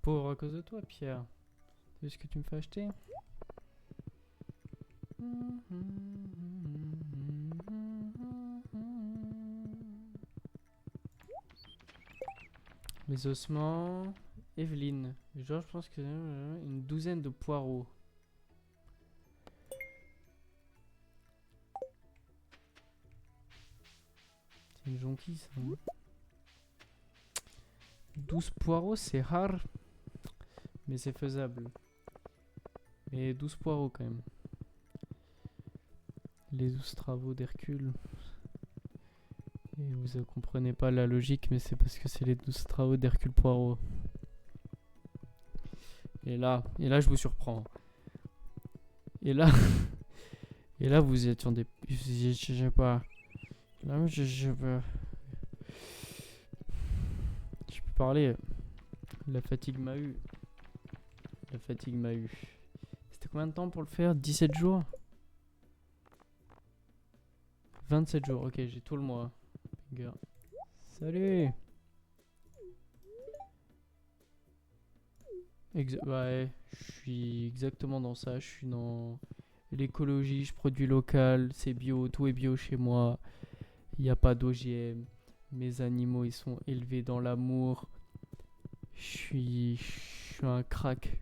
A: Pauvre à cause de toi, Pierre. Tu sais ce que tu me fais acheter? Les ossements. Evelyne. Genre, je pense que une douzaine de poireaux. C'est une jonquille, ça. Hein. 12 poireaux, c'est rare. Mais c'est faisable. Et 12 poireaux quand même. Les 12 travaux d'Hercule. Et vous ne comprenez pas la logique, mais c'est parce que c'est les 12 travaux d'Hercule Poirot. Et là je vous surprends. Et là, et là vous êtes sur des... Je sais pas. Là, je peux parler. La fatigue m'a eu. La fatigue m'a eu. C'était combien de temps pour le faire? 17 jours? 27 jours, ok, j'ai tout le mois. Salut! Ouais, je suis exactement dans ça. Je suis dans l'écologie, je produis local, c'est bio, tout est bio chez moi. Il n'y a pas d'OGM. Mes animaux, ils sont élevés dans l'amour. Je suis un crack.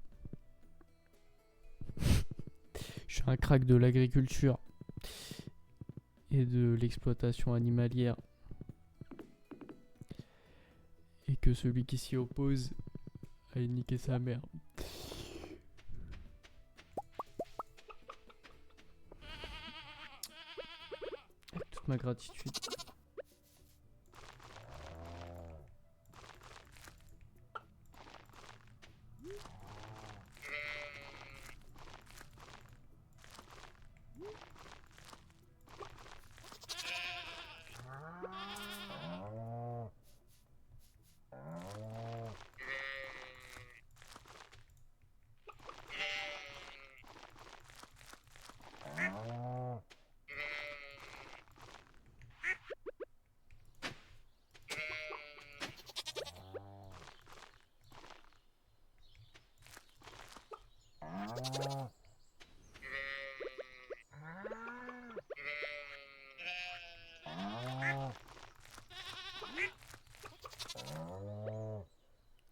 A: Je suis un crack de l'agriculture et de l'exploitation animalière. Et que celui qui s'y oppose Allez, niquer sa mère. Avec toute ma gratitude.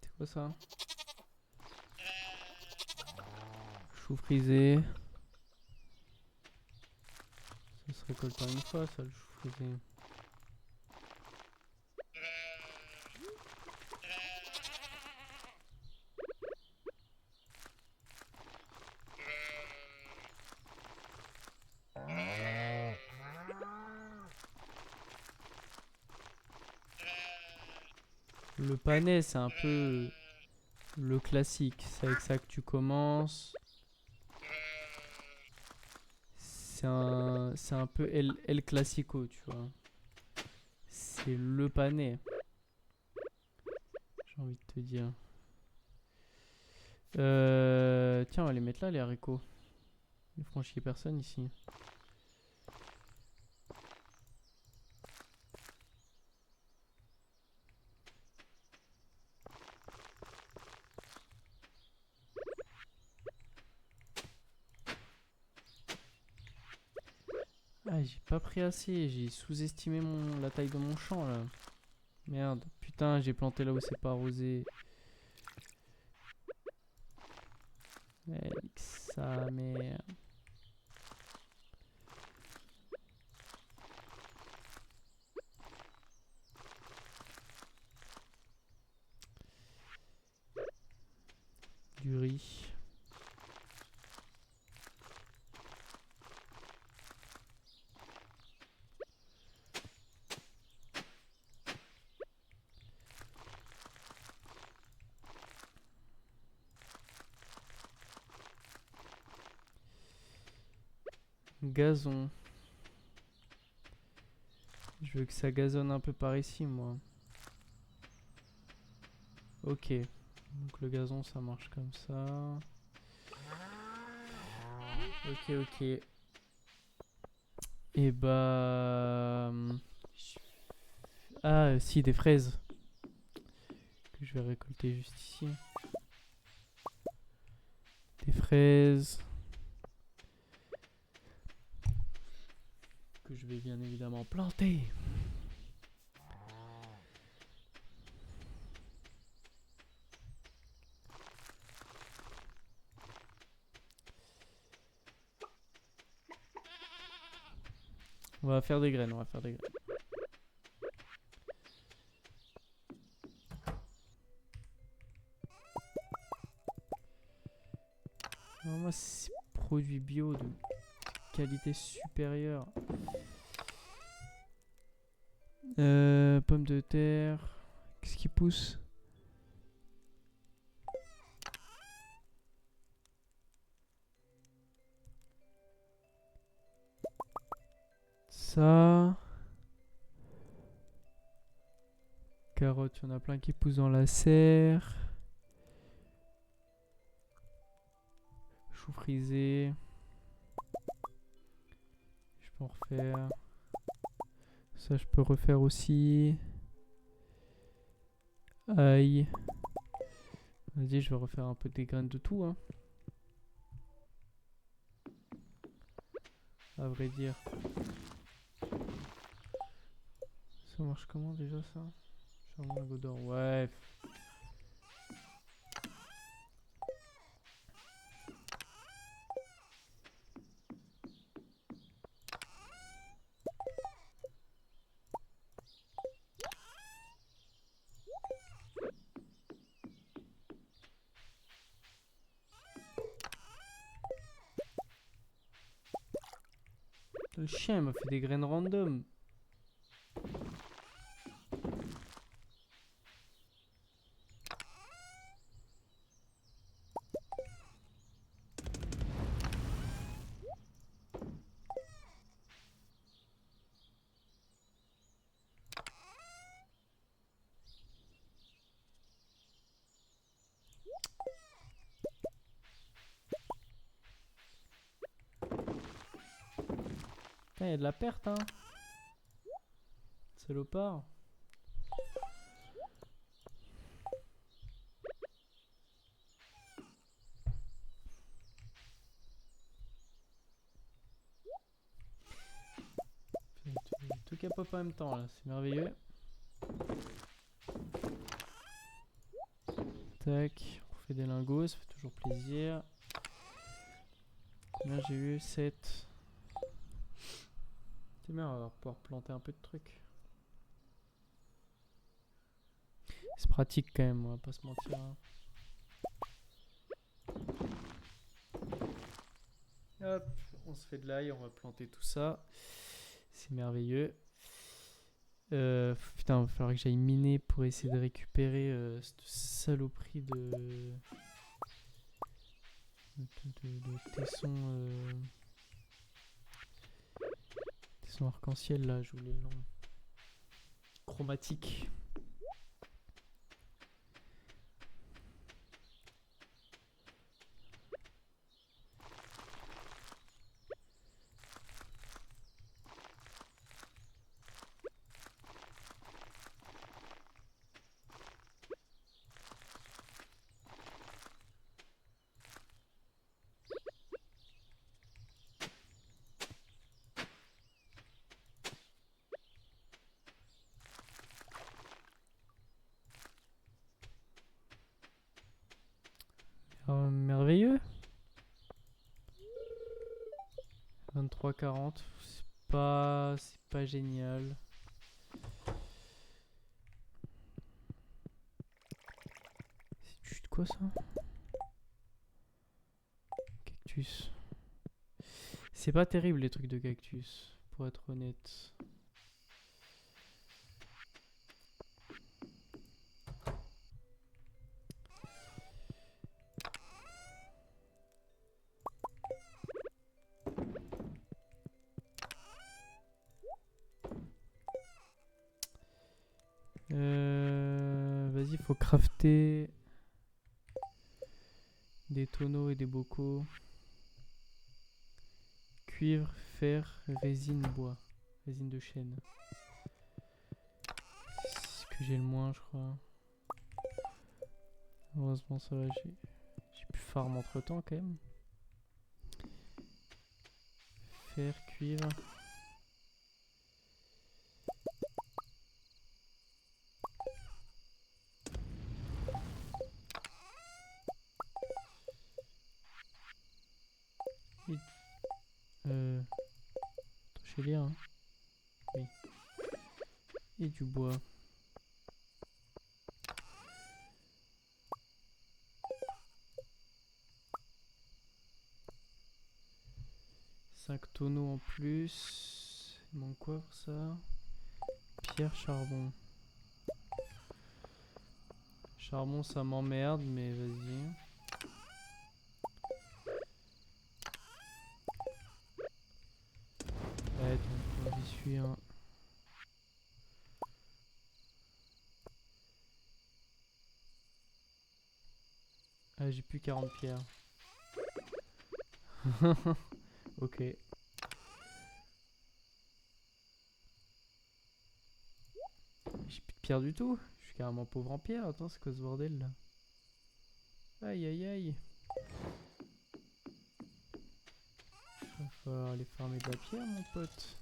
A: C'est quoi ça? Chou frisé. Ça se récolte en une fois, ça, le chou frisé. Le panais, c'est un peu le classique. C'est avec ça que tu commences. C'est un peu El Clasico, tu vois. C'est le panais. J'ai envie de te dire. Tiens, on va les mettre là, les haricots. Il ne franchit personne ici. Ah, j'ai pas pris assez. J'ai sous-estimé la taille de mon champ, là. Merde. Putain, j'ai planté là où c'est pas arrosé. Nique sa mère. Du riz. Gazon. Je veux que ça gazonne un peu par ici, moi. Ok. Donc le gazon, ça marche comme ça. Ok, ok. Et bah... Ah, si, des fraises. Que je vais récolter juste ici. Des fraises. Que je vais bien évidemment planter. On va faire des graines, on va faire des graines. Alors moi, c'est produits bio de qualité supérieure. Pommes de terre. Qu'est-ce qui pousse? Ça. Carottes, il y en a plein qui poussent dans la serre. Chou frisé. Je peux en refaire. Ça, je peux refaire aussi. Aïe. Vas-y, je vais refaire un peu des graines de tout, hein. À vrai dire. Ça marche comment déjà ça? Charbon lingot d'or. Ouais. Le chien m'a fait des graines random. Putain, y a de la perte, hein. Salopard. Tout qui pop en même temps là, c'est merveilleux. Tac, on fait des lingots, ça fait toujours plaisir. Combien j'ai eu? 7. C'est bien, on va pouvoir planter un peu de trucs. C'est pratique quand même, on va pas se mentir. Hein. Hop, on se fait de l'ail, on va planter tout ça. C'est merveilleux. Putain, il va falloir que j'aille miner pour essayer de récupérer cette saloperie de tessons arc-en-ciel là, je voulais le nom. Chromatique. Merveilleux. 23,40. C'est pas génial. C'est de quoi ça? Cactus. C'est pas terrible les trucs de cactus, pour être honnête. Vas-y, faut crafter des tonneaux et des bocaux. Cuivre, fer, résine, bois. Résine de chêne. C'est ce que j'ai le moins, je crois. Heureusement, ça va, j'ai pu farm entre temps quand même. Fer, cuivre. Attends, je vais lire. Hein. Oui. Et du bois. Cinq tonneaux en plus. Il manque quoi pour ça? Pierre, charbon. Charbon, ça m'emmerde, mais vas-y. Ouais, donc j'y suis. Hein. Ah, j'ai plus 40 pierres. Ok. J'ai plus de pierres du tout. Je suis carrément pauvre en pierre. Attends, c'est quoi ce bordel là? Aïe aïe aïe. Il va falloir aller farmer de la pierre, mon pote.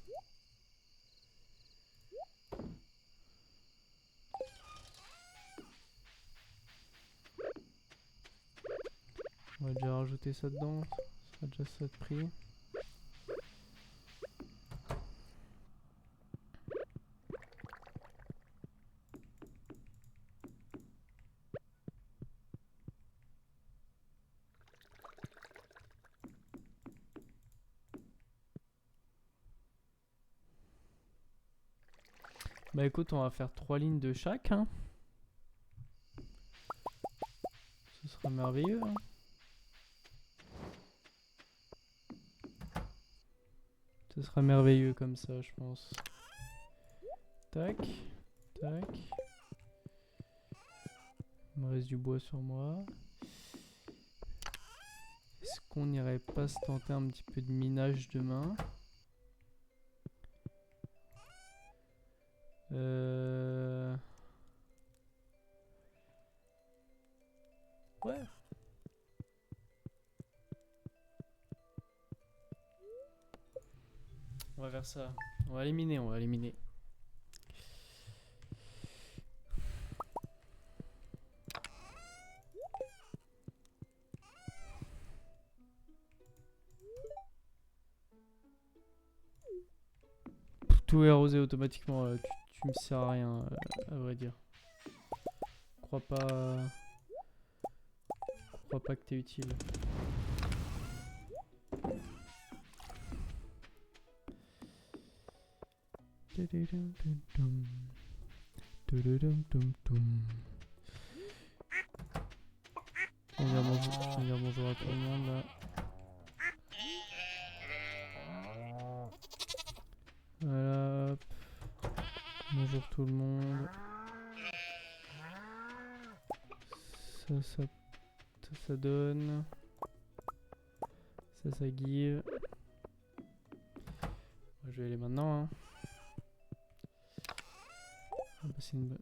A: On va déjà rajouter ça dedans. Ça sera déjà ça de prix. Bah écoute, on va faire 3 lignes de chaque. Hein. Ce sera merveilleux. Hein. Ce sera merveilleux comme ça, je pense. Tac, tac. Il me reste du bois sur moi. Est-ce qu'on n'irait pas se tenter un petit peu de minage demain? Ouais. On va faire ça. On va éliminer, on va éliminer. Tout est arrosé automatiquement, tu me sers à rien, à vrai dire. Crois pas que t'es utile. On va dire bonjour à tout le monde là. Voilà. Hop. Bonjour tout le monde. Ça donne. Ça give. Je vais aller maintenant. Hein. Ah bah c'est une bonne.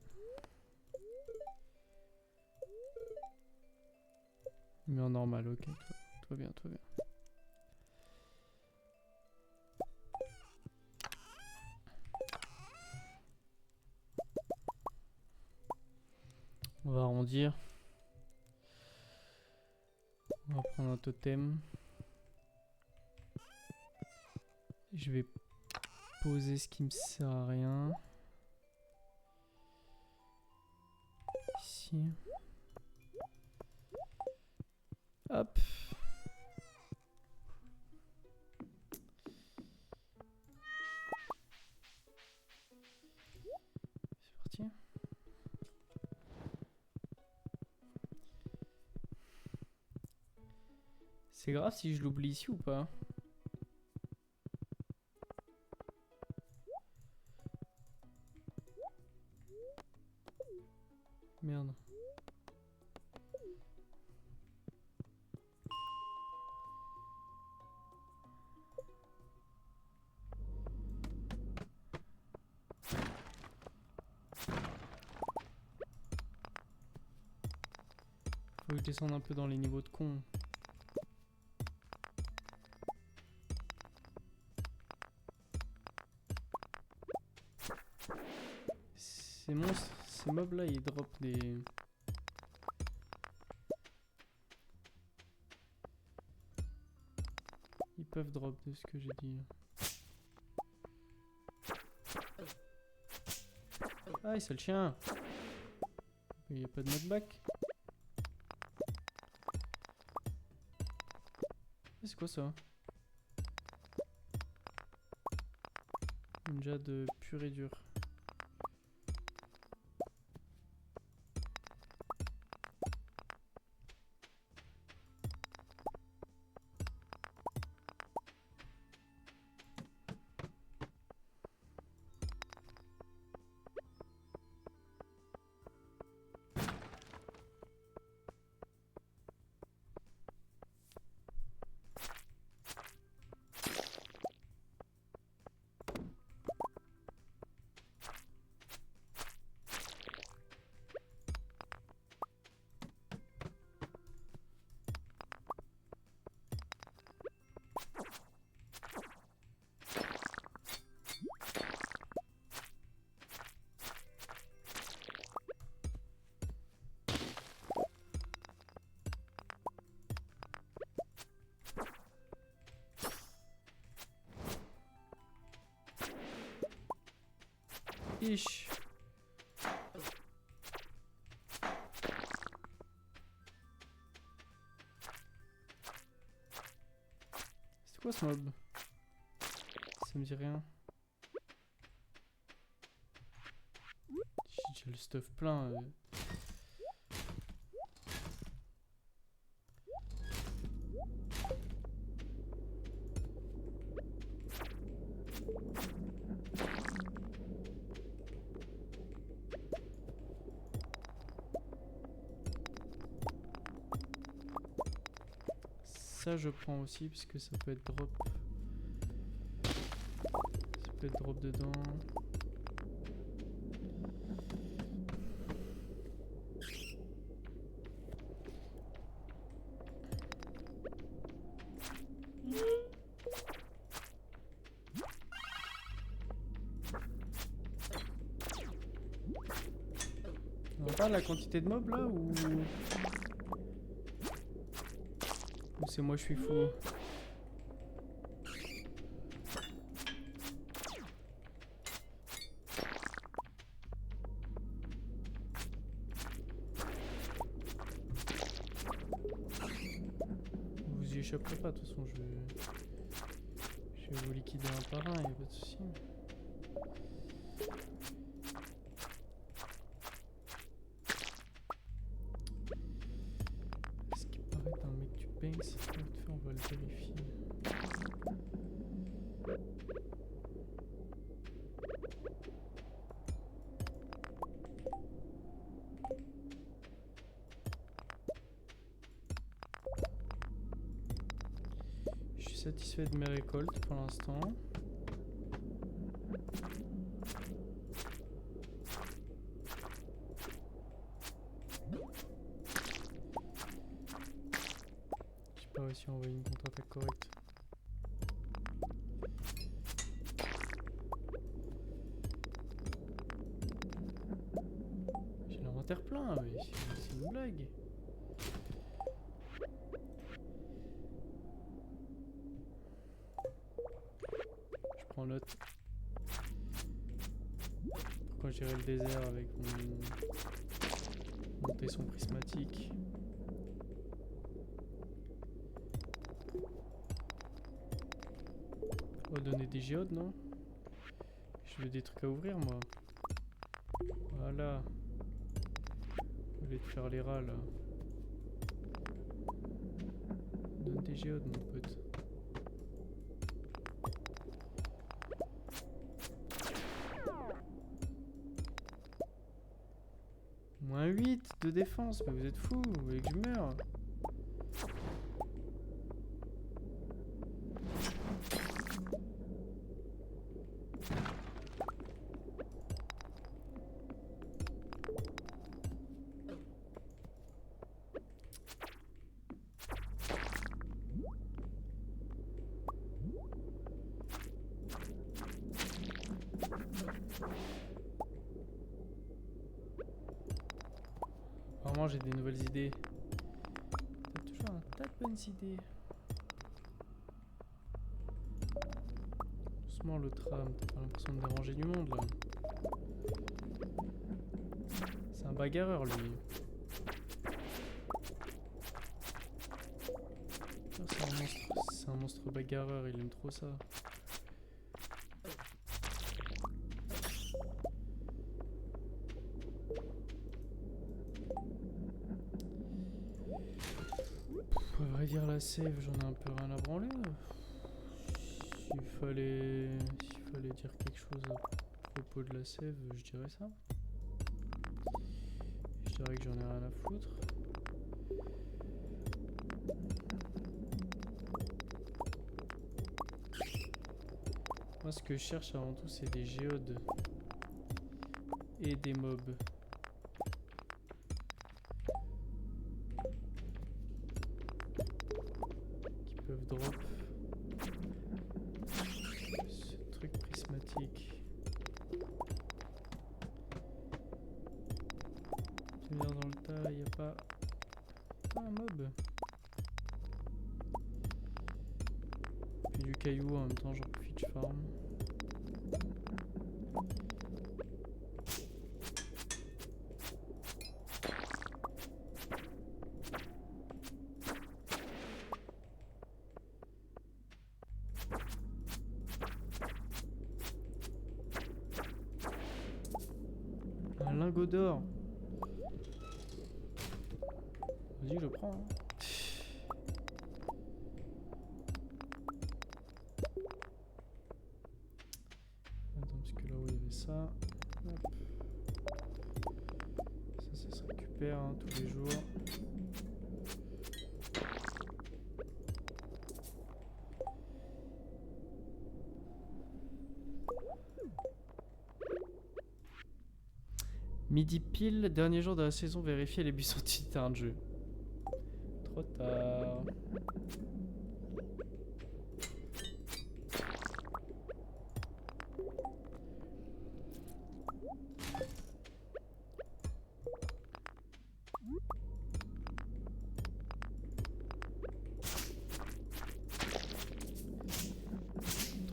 A: Mais en normal, ok. Tout va bien, tout va bien. On va arrondir. On va prendre un totem. Je vais poser ce qui me sert à rien. Ici. Hop. C'est parti. C'est grave si je l'oublie ici ou pas? Merde. Faut que je descende un peu dans les niveaux de con. Ces monstres, ces mobs là, ils dropent des... Ils peuvent drop de ce que j'ai dit. Ah, c'est le chien. Il n'y a pas de knockback. C'est quoi ça? Ninja de pur et dur. Ish. C'est quoi ce mob? Ça me dit rien. j'ai le stuff plein. Ça je prends aussi parce que ça peut être drop. Ça peut être drop dedans. On va pas la quantité de mobs là ou c'est moi je suis fou? Vous y échapperez pas, de toute façon je vais vous liquider un par un, y a pas de souci. Est-ce qu'il paraît un mec du Banks? On va le vérifier. Je suis satisfait de mes récoltes pour l'instant. J'ai pas réussi à envoyer une contre-attaque correcte. J'ai l'inventaire plein, mais c'est une blague. Je prends note. Pourquoi gérer le désert avec mon tesson prismatique? On va donner des géodes, non? Je veux des trucs à ouvrir, moi. Voilà. Au lieu de faire les rats, là. Donne des géodes, mon pote. Moins 8 de défense, mais vous êtes fous, vous voulez que je meure? Vraiment, j'ai des nouvelles idées. T'as toujours un tas de bonnes idées. Doucement le tram, t'as pas l'impression de déranger du monde là. C'est un bagarreur lui. C'est un monstre bagarreur, il aime trop ça. À vrai dire, la save, j'en ai un peu rien à branler. S'il fallait dire quelque chose à propos de la save, je dirais ça. Je dirais que j'en ai rien à foutre. Moi, ce que je cherche avant tout, c'est des géodes et des mobs. Qui peuvent drop ce truc prismatique. Tu viens dans le tas, il n'y a pas un mob. Puis du caillou en même temps, j'en profite, je farm. lingot d'or. Vas-y, je prends. Hein. Attends, parce que là où il y avait ça. Hop. Ça se récupère hein, tous les jours. Midi pile, dernier jour de la saison, vérifier les buissons du terrain de jeu. Trop tard.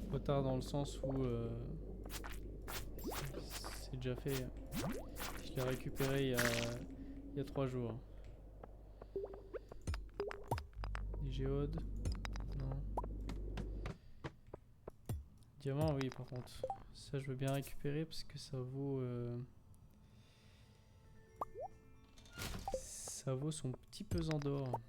A: Trop tard dans le sens où c'est déjà fait. Je l'ai récupéré il y a 3 jours. Des géodes. Non. Diamant, oui, par contre. Ça, je veux bien récupérer parce que ça vaut. Ça vaut son petit pesant d'or.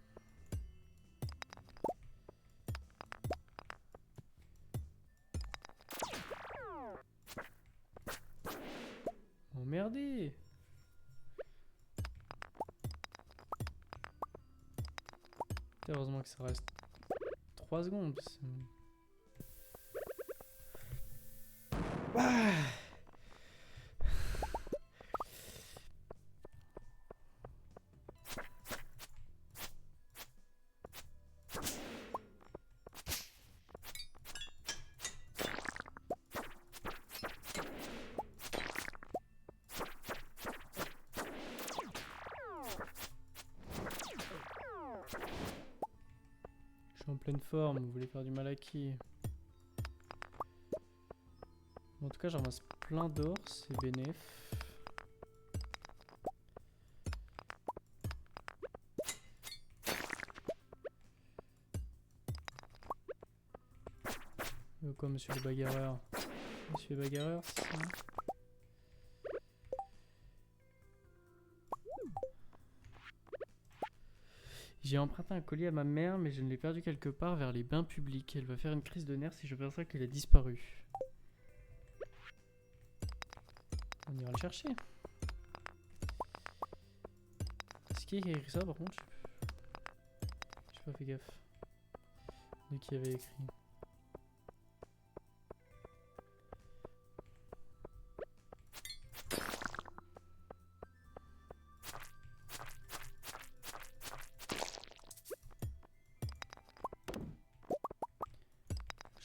A: Emmerdé! Heureusement que ça reste 3 secondes. Ah je suis en pleine forme, vous voulez faire du mal à qui? En tout cas, j'en ramasse plein d'or, c'est bénéf. Quoi, monsieur le bagarreur? Monsieur le bagarreur, c'est ça? J'ai emprunté un collier à ma mère, mais je ne l'ai perdu quelque part vers les bains publics. Elle va faire une crise de nerfs si je perçois qu'il a disparu. On ira le chercher. C'est qui a écrit ça par contre? J'ai pas fait gaffe. De qui avait écrit.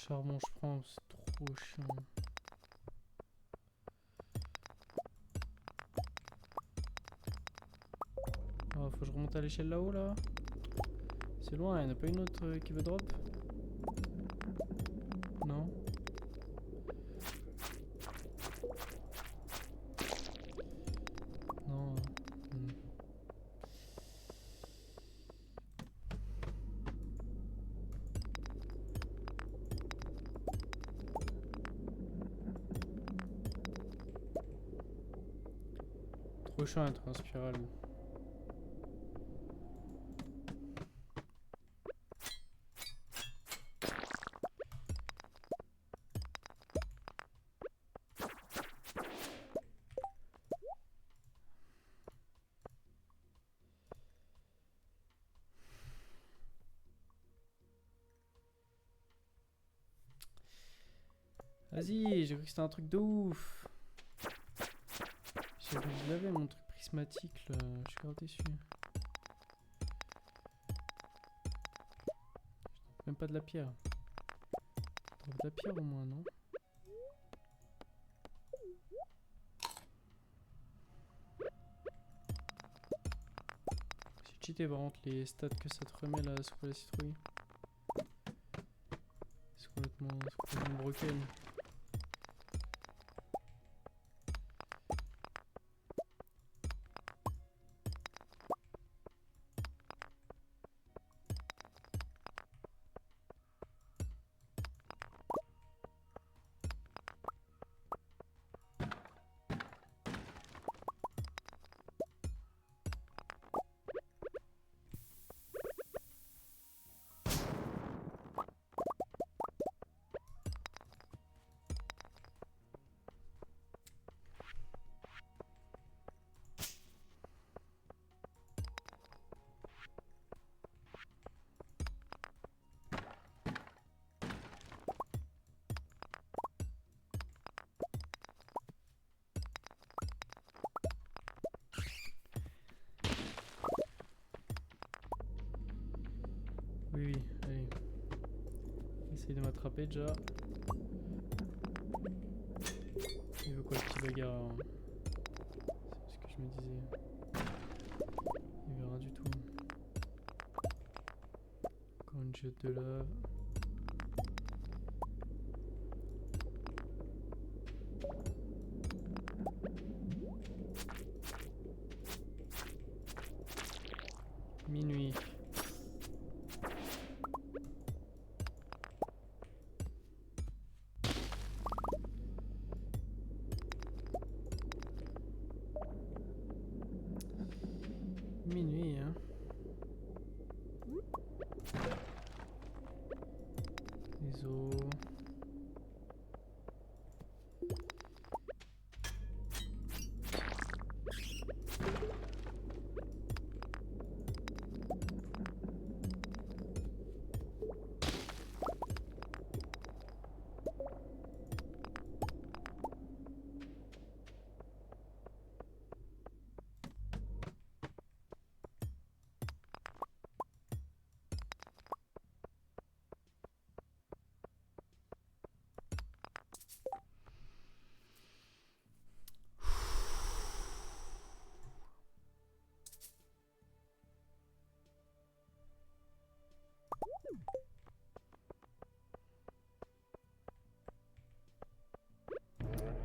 A: Charbon, je prends, c'est trop chiant. Oh, faut que je remonte à l'échelle là-haut là. C'est loin, il n'y en a pas une autre qui veut drop? Non? Non. Trop chiant d'être en spirale. Vas-y, j'ai cru que c'était un truc de ouf. Je l'avais mon truc prismatique là, je suis grave déçu. Même pas de la pierre. T'as de la pierre au moins, non? C'est cheaté par contre les stats que ça te remet là sur la citrouille. C'est complètement broken. Oui, oui, allez. Essaye de m'attraper déjà. Il veut quoi le petit bagarre hein. C'est ce que je me disais. Il veut rien du tout. Encore une jette de lave. Minuit. Minuit, hein. Les os.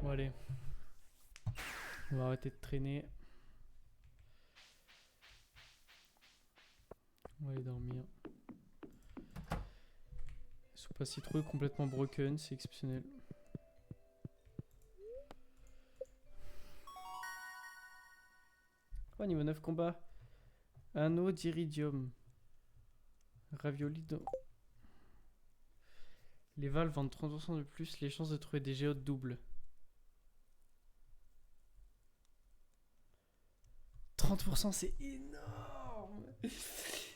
A: Bon allez. On va arrêter de traîner. On va aller dormir. Soupe à citrouille complètement broken, c'est exceptionnel. Oh, niveau 9 combat. Anneau d'iridium. Ravioli de... Les valves vendent 30% de plus, les chances de trouver des géodes doubles. 30% c'est énorme.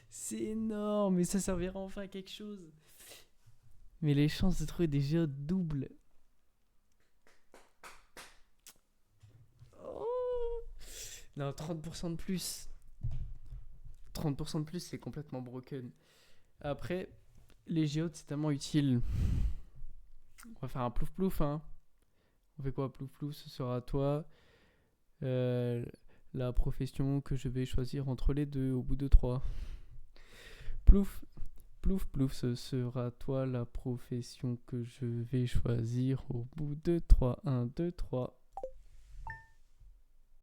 A: C'est énorme, mais ça servira enfin à quelque chose. Mais les chances de trouver des géodes doubles. Oh non, 30% de plus. 30% de plus, c'est complètement broken. Après, les géodes, c'est tellement utile. On va faire un plouf plouf, hein. On fait quoi, plouf plouf? Ce sera toi. La profession que je vais choisir entre les deux au bout de 3. Plouf, plouf, plouf, ce sera toi la profession que je vais choisir au bout de 3. 1, 2, 3.